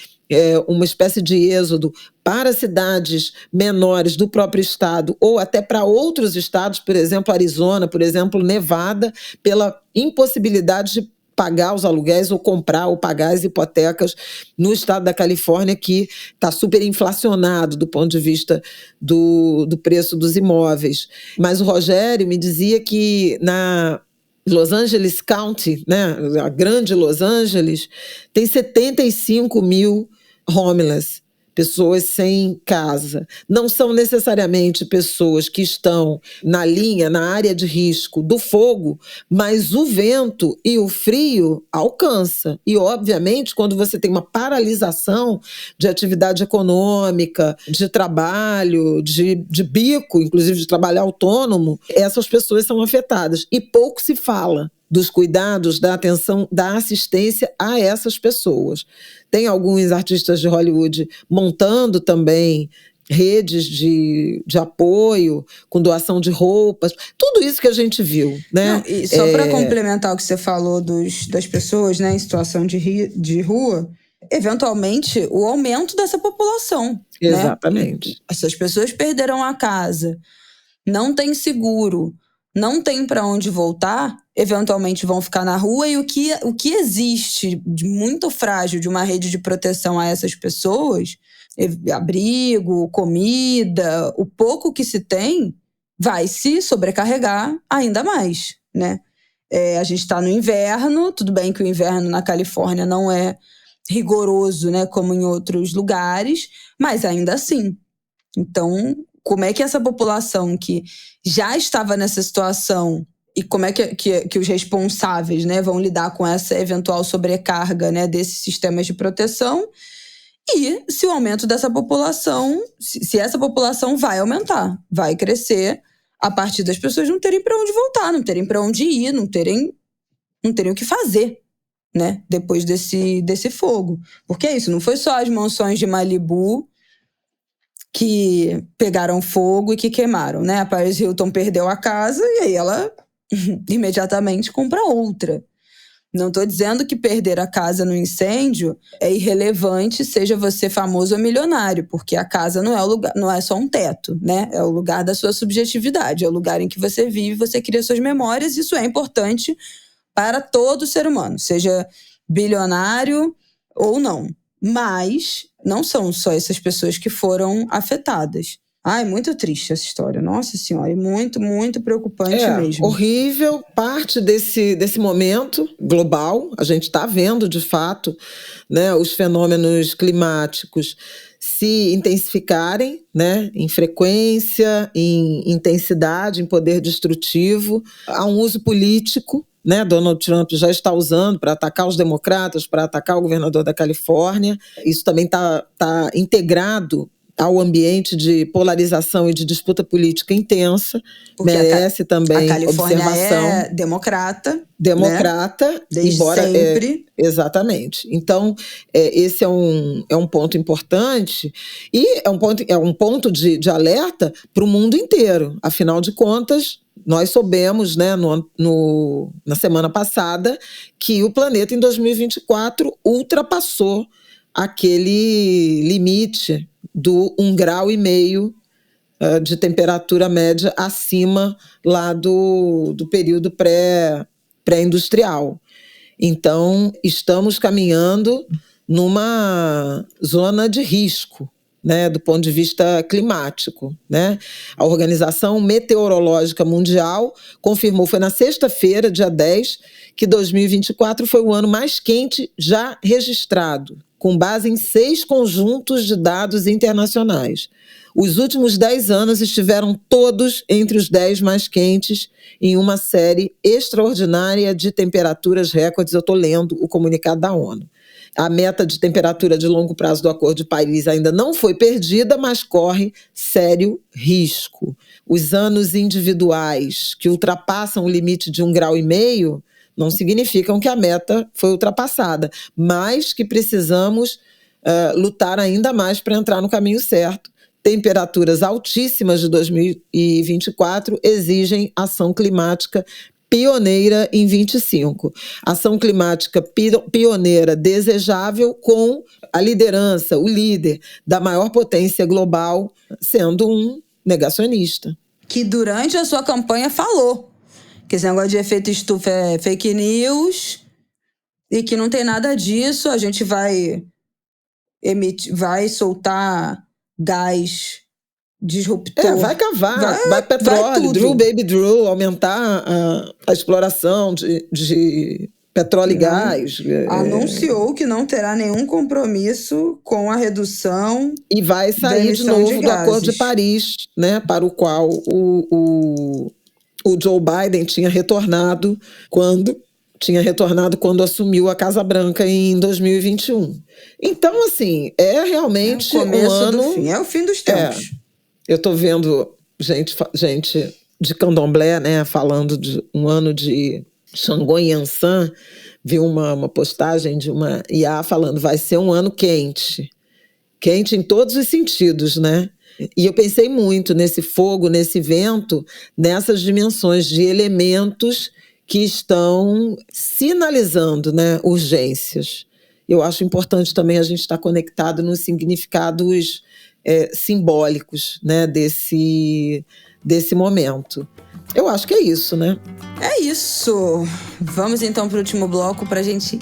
B: uma espécie de êxodo para cidades menores do próprio estado ou até para outros estados, por exemplo, Arizona, por exemplo, Nevada, pela impossibilidade de pagar os aluguéis ou comprar ou pagar as hipotecas no estado da Califórnia, que está super inflacionado do ponto de vista do preço dos imóveis. Mas o Rogério me dizia que na Los Angeles County, né, a grande Los Angeles, tem 75 mil homeless, pessoas sem casa. Não são necessariamente pessoas que estão na linha, na área de risco do fogo, mas o vento e o frio alcança. E, obviamente, quando você tem uma paralisação de atividade econômica, de trabalho, de bico, inclusive de trabalho autônomo, essas pessoas são afetadas. E pouco se fala dos cuidados, da atenção, da assistência a essas pessoas. Tem alguns artistas de Hollywood montando também redes de apoio, com doação de roupas, tudo isso que a gente viu, né?
A: Não, e só para complementar o que você falou das pessoas, né, em situação de rua, eventualmente o aumento dessa população.
B: Exatamente.
A: Né? Essas pessoas perderam a casa, não tem seguro, não tem para onde voltar, eventualmente vão ficar na rua, e o que existe de muito frágil de uma rede de proteção a essas pessoas, abrigo, comida, o pouco que se tem, vai se sobrecarregar ainda mais, né? A gente está no inverno, tudo bem que o inverno na Califórnia não é rigoroso, né, como em outros lugares, mas ainda assim. Então, como é que essa população que já estava nessa situação e como é que os responsáveis, né, vão lidar com essa eventual sobrecarga, né, desses sistemas de proteção, e se o aumento dessa população, se essa população vai aumentar, vai crescer a partir das pessoas não terem para onde voltar, não terem para onde ir, não terem o que fazer, né, depois desse fogo. Porque é isso, não foi só as mansões de Malibu que pegaram fogo e que queimaram, né? A Paris Hilton perdeu a casa e aí ela imediatamente compra outra. Não estou dizendo que perder a casa no incêndio é irrelevante, seja você famoso ou milionário, porque a casa não é o lugar, não é só um teto, né? É o lugar da sua subjetividade, é o lugar em que você vive, você cria suas memórias, isso é importante para todo ser humano, seja bilionário ou não. Mas não são só essas pessoas que foram afetadas. Ai, muito triste essa história. Nossa Senhora, e muito, muito preocupante mesmo.
B: Horrível. Parte desse momento global, a gente está vendo, de fato, né, os fenômenos climáticos se intensificarem, né, em frequência, em intensidade, em poder destrutivo. Há um uso político, né, Donald Trump já está usando para atacar os democratas, para atacar o governador da Califórnia. Isso também está integrado ao ambiente de polarização e de disputa política intensa. Porque merece também
A: a Califórnia
B: observação.
A: É democrata,
B: né?
A: Desde
B: embora
A: sempre.
B: Exatamente. Então, esse é um ponto importante e é um ponto de alerta para o mundo inteiro. Afinal de contas, nós soubemos, né, na semana passada, que o planeta em 2024 ultrapassou aquele limite do 1,5 grau de temperatura média acima lá do período pré-industrial. Então, estamos caminhando numa zona de risco, né, do ponto de vista climático, né? A Organização Meteorológica Mundial confirmou, foi na sexta-feira, dia 10, que 2024 foi o ano mais quente já registrado, com base em 6 conjuntos de dados internacionais. Os últimos 10 anos estiveram todos entre os 10 mais quentes em uma série extraordinária de temperaturas recordes. Eu estou lendo o comunicado da ONU. A meta de temperatura de longo prazo do Acordo de Paris ainda não foi perdida, mas corre sério risco. Os anos individuais que ultrapassam o limite de 1,5 grau não significam que a meta foi ultrapassada, mas que precisamos lutar ainda mais para entrar no caminho certo. Temperaturas altíssimas de 2024 exigem ação climática pioneira em 25. Ação climática pioneira desejável com a liderança, o líder da maior potência global sendo um negacionista.
A: Que durante a sua campanha falou que esse negócio de efeito estufa é fake news e que não tem nada disso, a gente vai soltar gás disruptor.
B: Vai cavar, vai petróleo, Drill Baby Drill, aumentar a exploração de petróleo e gás.
A: Anunciou que não terá nenhum compromisso com a redução
B: e vai sair de novo do Acordo de Paris, né, para o qual o Joe Biden tinha retornado quando assumiu a Casa Branca em 2021. Então, assim, é realmente
A: o começo do fim. É o fim dos tempos.
B: Eu estou vendo gente de candomblé, né, falando de um ano de Xangô e Yansan. Vi uma postagem de uma IA falando vai ser um ano quente. Quente em todos os sentidos, né? E eu pensei muito nesse fogo, nesse vento, nessas dimensões de elementos que estão sinalizando, né, urgências. Eu acho importante também a gente estar conectado nos significados simbólicos, né, desse momento. Eu acho que é isso, né?
A: É isso! Vamos então para o último bloco para a gente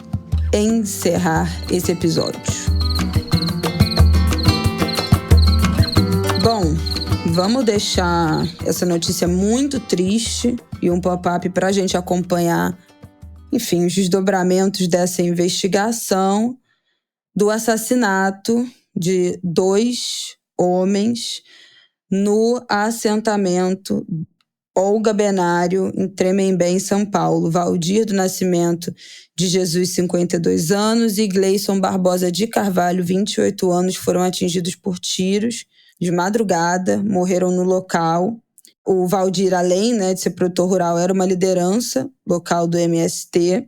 A: encerrar esse episódio. Bom, vamos deixar essa notícia muito triste e um pop-up para a gente acompanhar, enfim, os desdobramentos dessa investigação do assassinato de 2 homens no assentamento Olga Benário, em Tremembé, em São Paulo. Valdir do Nascimento de Jesus, 52 anos, e Gleison Barbosa de Carvalho, 28 anos, foram atingidos por tiros de madrugada, morreram no local. O Valdir, além, né, de ser produtor rural, era uma liderança local do MST.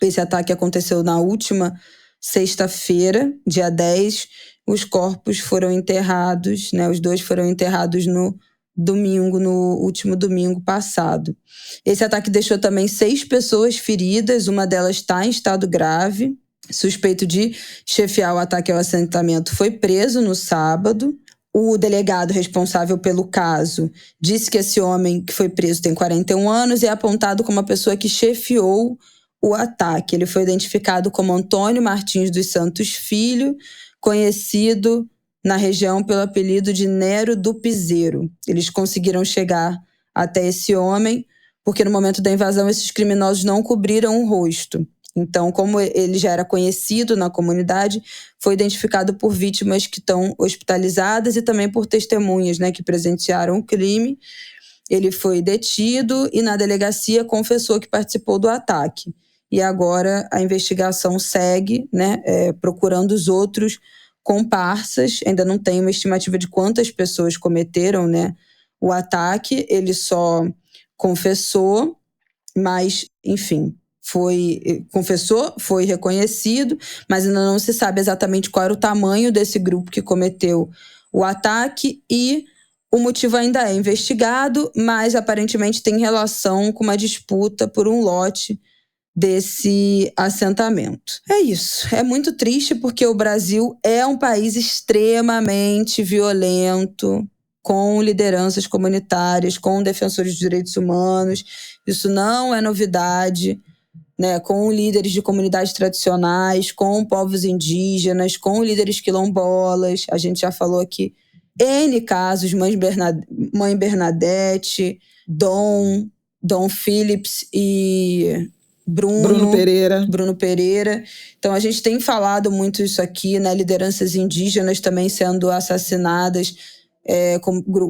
A: Esse ataque aconteceu na última sexta-feira, dia 10. Os corpos foram enterrados, né, os dois foram enterrados no último domingo passado. Esse ataque deixou também 6 pessoas feridas, uma delas está em estado grave. Suspeito de chefiar o ataque ao assentamento foi preso no sábado. O delegado responsável pelo caso disse que esse homem que foi preso tem 41 anos e é apontado como a pessoa que chefiou o ataque. Ele foi identificado como Antônio Martins dos Santos Filho, conhecido na região pelo apelido de Nero do Piseiro. Eles conseguiram chegar até esse homem porque no momento da invasão esses criminosos não cobriram o rosto. Então, como ele já era conhecido na comunidade, foi identificado por vítimas que estão hospitalizadas e também por testemunhas, né, que presenciaram o crime. Ele foi detido e na delegacia confessou que participou do ataque. E agora a investigação segue, né, procurando os outros comparsas. Ainda não tem uma estimativa de quantas pessoas cometeram, né, o ataque. Ele só confessou, mas, enfim, confessou, foi reconhecido, mas ainda não se sabe exatamente qual era o tamanho desse grupo que cometeu o ataque e o motivo ainda é investigado, mas aparentemente tem relação com uma disputa por um lote desse assentamento. É isso. É muito triste porque o Brasil é um país extremamente violento, com lideranças comunitárias, com defensores de direitos humanos. Isso não é novidade, né? Com líderes de comunidades tradicionais, com povos indígenas, com líderes quilombolas. A gente já falou aqui N casos, Mãe Bernadette, Dom Phillips e Bruno Pereira. Então a gente tem falado muito isso aqui, né? Lideranças indígenas também sendo assassinadas,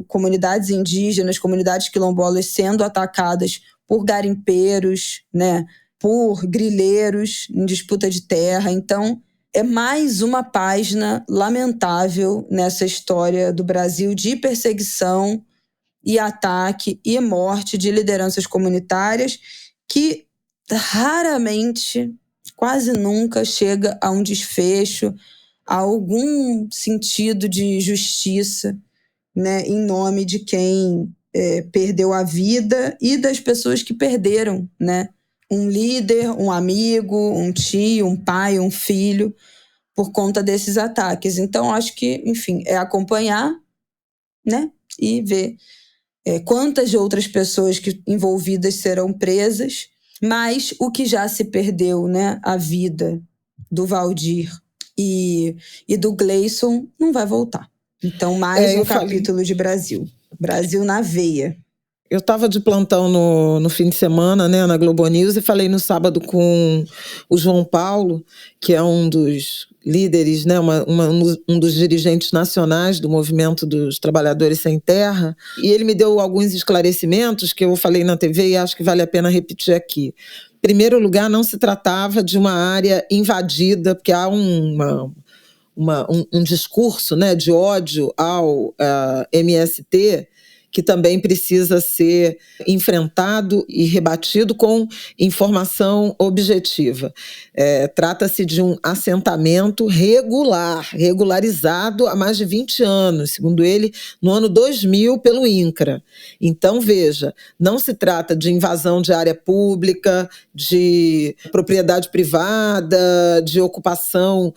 A: comunidades indígenas, comunidades quilombolas sendo atacadas por garimpeiros, né? Por grileiros em disputa de terra. Então é mais uma página lamentável nessa história do Brasil de perseguição e ataque e morte de lideranças comunitárias que raramente, quase nunca, chega a um desfecho, a algum sentido de justiça, né, em nome de quem perdeu a vida e das pessoas que perderam, né, um líder, um amigo, um tio, um pai, um filho, por conta desses ataques. Então, acho que, enfim, é acompanhar, né, e ver quantas outras pessoas envolvidas serão presas. Mas o que já se perdeu, né, a vida do Valdir e do Gleison não vai voltar. Então, mais um capítulo de Brasil. Brasil na veia.
B: Eu estava de plantão no fim de semana, né, na Globo News, e falei no sábado com o João Paulo, que é um dos líderes, né, um dos dirigentes nacionais do Movimento dos Trabalhadores Sem Terra, e ele me deu alguns esclarecimentos que eu falei na TV e acho que vale a pena repetir aqui. Em primeiro lugar, não se tratava de uma área invadida, porque há um discurso, né, de ódio ao MST, que também precisa ser enfrentado e rebatido com informação objetiva. Trata-se de um assentamento regularizado há mais de 20 anos, segundo ele, no ano 2000 pelo INCRA. Então, veja, não se trata de invasão de área pública, de propriedade privada, de ocupação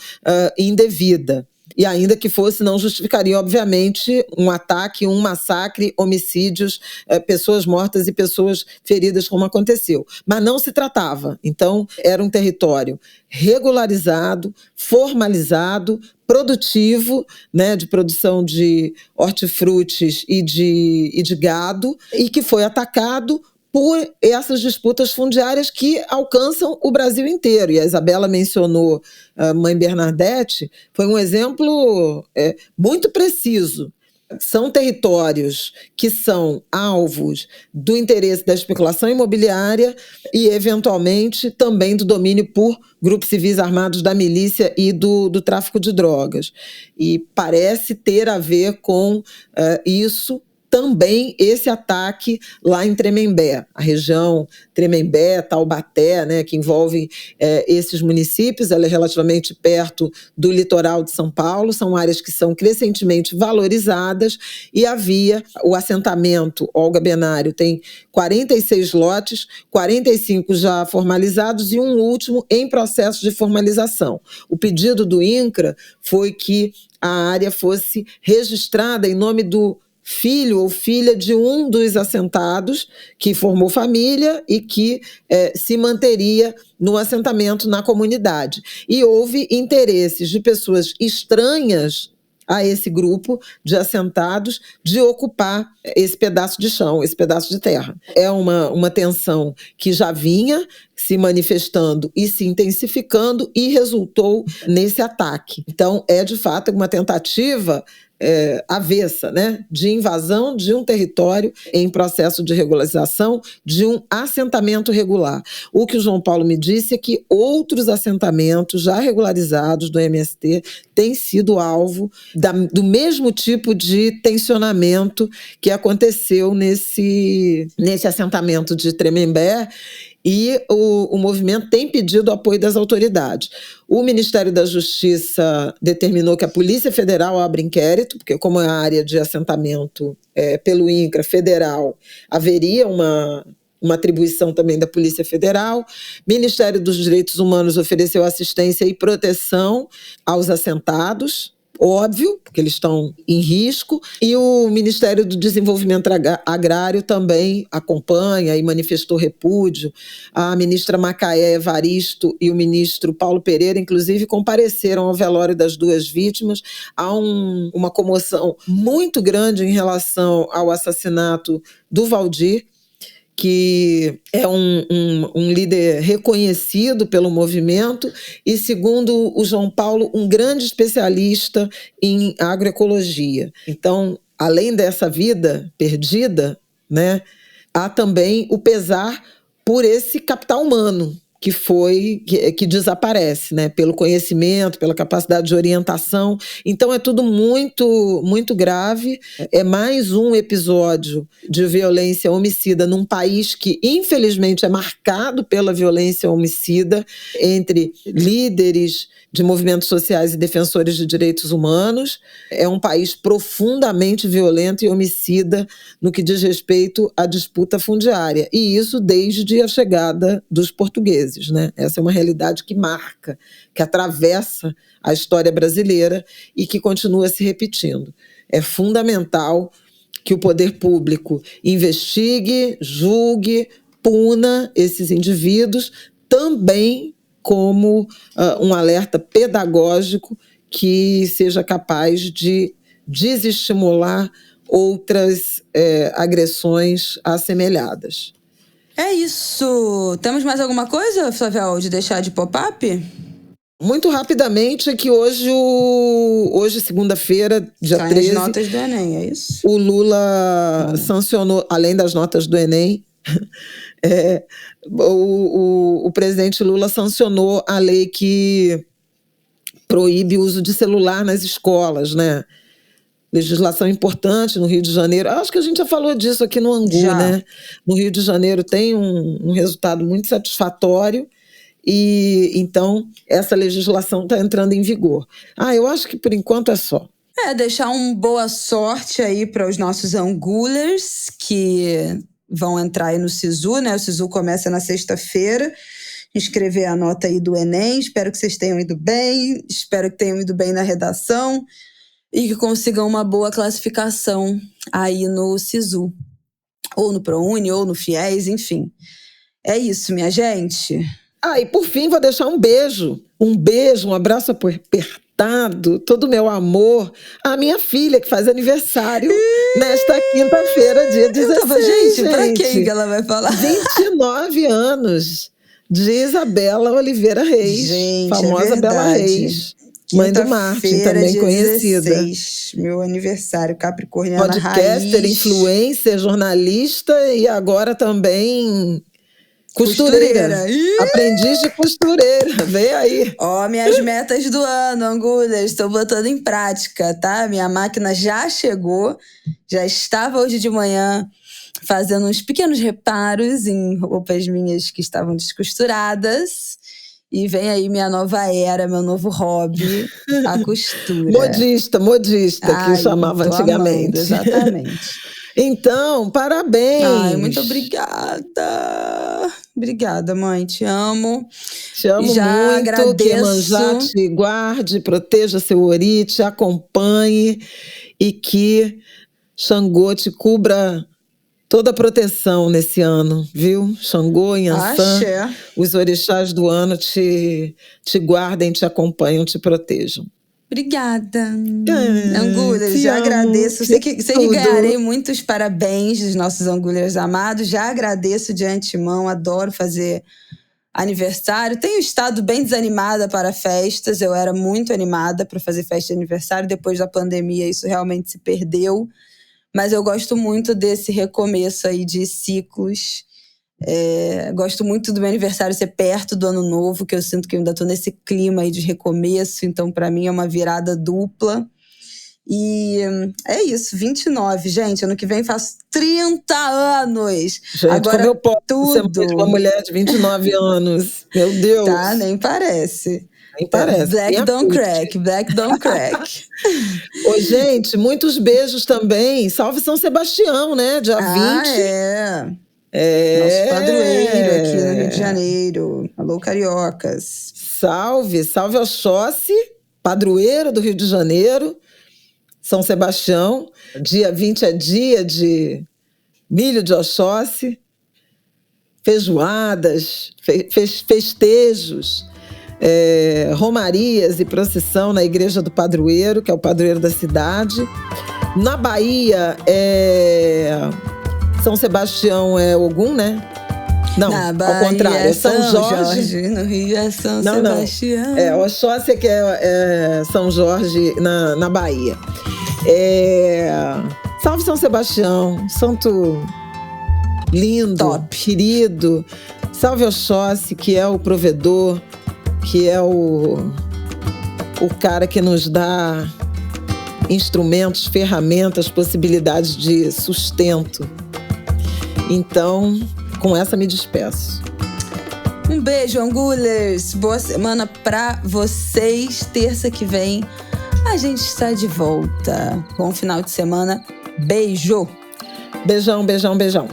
B: indevida. E ainda que fosse, não justificaria, obviamente, um ataque, um massacre, homicídios, pessoas mortas e pessoas feridas, como aconteceu. Mas não se tratava. Então, era um território regularizado, formalizado, produtivo, né, de produção de hortifrutis e de gado, e que foi atacado por essas disputas fundiárias que alcançam o Brasil inteiro. E a Isabela mencionou a Mãe Bernadette, foi um exemplo muito preciso. São territórios que são alvos do interesse da especulação imobiliária e, eventualmente, também do domínio por grupos civis armados da milícia e do tráfico de drogas. E parece ter a ver com isso também, esse ataque lá em Tremembé, a região Tremembé, Taubaté, né, que envolve esses municípios. Ela é relativamente perto do litoral de São Paulo, são áreas que são crescentemente valorizadas, e havia o assentamento Olga Benário, tem 46 lotes, 45 já formalizados e um último em processo de formalização. O pedido do INCRA foi que a área fosse registrada em nome do filho ou filha de um dos assentados que formou família e que se manteria no assentamento na comunidade. E houve interesses de pessoas estranhas a esse grupo de assentados de ocupar esse pedaço de chão, esse pedaço de terra. É uma tensão que já vinha se manifestando e se intensificando e resultou nesse ataque. Então, é de fato uma tentativa avessa, né, de invasão de um território em processo de regularização de um assentamento regular. O que o João Paulo me disse é que outros assentamentos já regularizados do MST têm sido alvo do mesmo tipo de tensionamento que aconteceu nesse assentamento de Tremembé, e o movimento tem pedido o apoio das autoridades. O Ministério da Justiça determinou que a Polícia Federal abra inquérito, porque como é a área de assentamento pelo INCRA federal, haveria uma atribuição também da Polícia Federal. Ministério dos Direitos Humanos ofereceu assistência e proteção aos assentados, óbvio, porque eles estão em risco, e o Ministério do Desenvolvimento Agrário também acompanha e manifestou repúdio. A ministra Macaé Evaristo e o ministro Paulo Pereira, inclusive, compareceram ao velório das duas vítimas. Há uma comoção muito grande em relação ao assassinato do Valdir, que é um líder reconhecido pelo movimento e, segundo o João Paulo, um grande especialista em agroecologia. Então, além dessa vida perdida, né, há também o pesar por esse capital humano que desaparece, né, pelo conhecimento, pela capacidade de orientação. Então é tudo muito, muito grave. É mais um episódio de violência homicida num país que, infelizmente, é marcado pela violência homicida entre líderes de movimentos sociais e defensores de direitos humanos. É um país profundamente violento e homicida no que diz respeito à disputa fundiária. E isso desde a chegada dos portugueses, né? Essa é uma realidade que marca, que atravessa a história brasileira e que continua se repetindo. É fundamental que o poder público investigue, julgue, puna esses indivíduos, também como um alerta pedagógico que seja capaz de desestimular outras agressões assemelhadas.
A: É isso. Temos mais alguma coisa, Flavial, de deixar de pop-up?
B: Muito rapidamente, que hoje segunda-feira, dia 13...
A: as notas do Enem, é isso?
B: O Lula sancionou, além das notas do Enem, o presidente Lula sancionou a lei que proíbe o uso de celular nas escolas, né? Legislação importante no Rio de Janeiro. Acho que a gente já falou disso aqui no Angu, né? No Rio de Janeiro tem um resultado muito satisfatório e, então, essa legislação está entrando em vigor. Eu acho que por enquanto é só.
A: Deixar boa sorte aí para os nossos angulers que vão entrar aí no SISU, né? O SISU começa na sexta-feira. Inscrever a nota aí do Enem. Espero que vocês tenham ido bem. Espero que tenham ido bem na redação. E que consigam uma boa classificação aí no SISU. Ou no ProUni, ou no FIES, enfim. É isso, minha gente.
B: E por fim, vou deixar um beijo. Um abraço apertado, todo o meu amor à minha filha, que faz aniversário nesta quinta-feira, dia 16,
A: gente. Pra quem que ela vai falar?
B: 29 anos, de Isabela Oliveira Reis,
A: gente,
B: famosa Bela Reis. Mãe do Martin, também
A: dia
B: conhecida.
A: 16, meu aniversário, capricorniana
B: Podcaster,
A: raiz.
B: influencer, jornalista e agora também costureira. Aprendiz de costureira, vem aí.
A: Ó, minhas metas do ano, Angulas, estou botando em prática, tá? Minha máquina já chegou, já estava hoje de manhã fazendo uns pequenos reparos em roupas minhas que estavam descosturadas. E vem aí minha nova era, meu novo hobby, a costura.
B: Modista, que chamava antigamente.
A: Amando, exatamente.
B: Então, parabéns!
A: Ai, muito obrigada! Obrigada, mãe, te amo.
B: Te amo
A: já
B: muito,
A: agradeço.
B: Que Iemanjá te guarde, proteja seu ori, te acompanhe e que Xangô te cubra toda a proteção nesse ano, viu? Xangô, Inhansã, os orixás do ano te guardem, te acompanham, te protejam.
A: Obrigada. Angulas, já agradeço. Sei que ganharei muitos parabéns dos nossos Angulas amados. Já agradeço de antemão, adoro fazer aniversário. Tenho estado bem desanimada para festas. Eu era muito animada para fazer festa de aniversário. Depois da pandemia, isso realmente se perdeu. Mas eu gosto muito desse recomeço aí de ciclos. Gosto muito do meu aniversário ser perto do ano novo, que eu sinto que eu ainda estou nesse clima aí de recomeço. Então, para mim, é uma virada dupla. E é isso, 29, gente. Ano que vem faço 30 anos.
B: Gente, agora, como eu posso ser uma mulher de 29 anos? Meu Deus.
A: Tá, nem parece.
B: Nem parece.
A: Black don't crack, black don't crack.
B: Ô, gente, muitos beijos também. Salve São Sebastião, né? Dia 20.
A: Nosso padroeiro aqui no Rio de Janeiro. Alô, cariocas.
B: Salve Oxóssi, padroeiro do Rio de Janeiro. São Sebastião. Dia 20 é dia de milho de Oxóssi. Feijoadas, festejos. Romarias e procissão na igreja do padroeiro, que é o padroeiro da cidade. Na Bahia, São Sebastião é Ogum, né? Não, ao contrário, é São Jorge.
A: No Rio é São Sebastião.
B: Oxóssi que é São Jorge na Bahia. Salve São Sebastião, santo lindo, top, querido. Salve Oxóssi, que é o provedor, que é o cara que nos dá instrumentos, ferramentas, possibilidades de sustento. Então, com essa me despeço.
A: Um beijo, Angulers. Boa semana pra vocês. Terça que vem a gente está de volta. Bom final de semana. Beijo.
B: Beijão, beijão, beijão.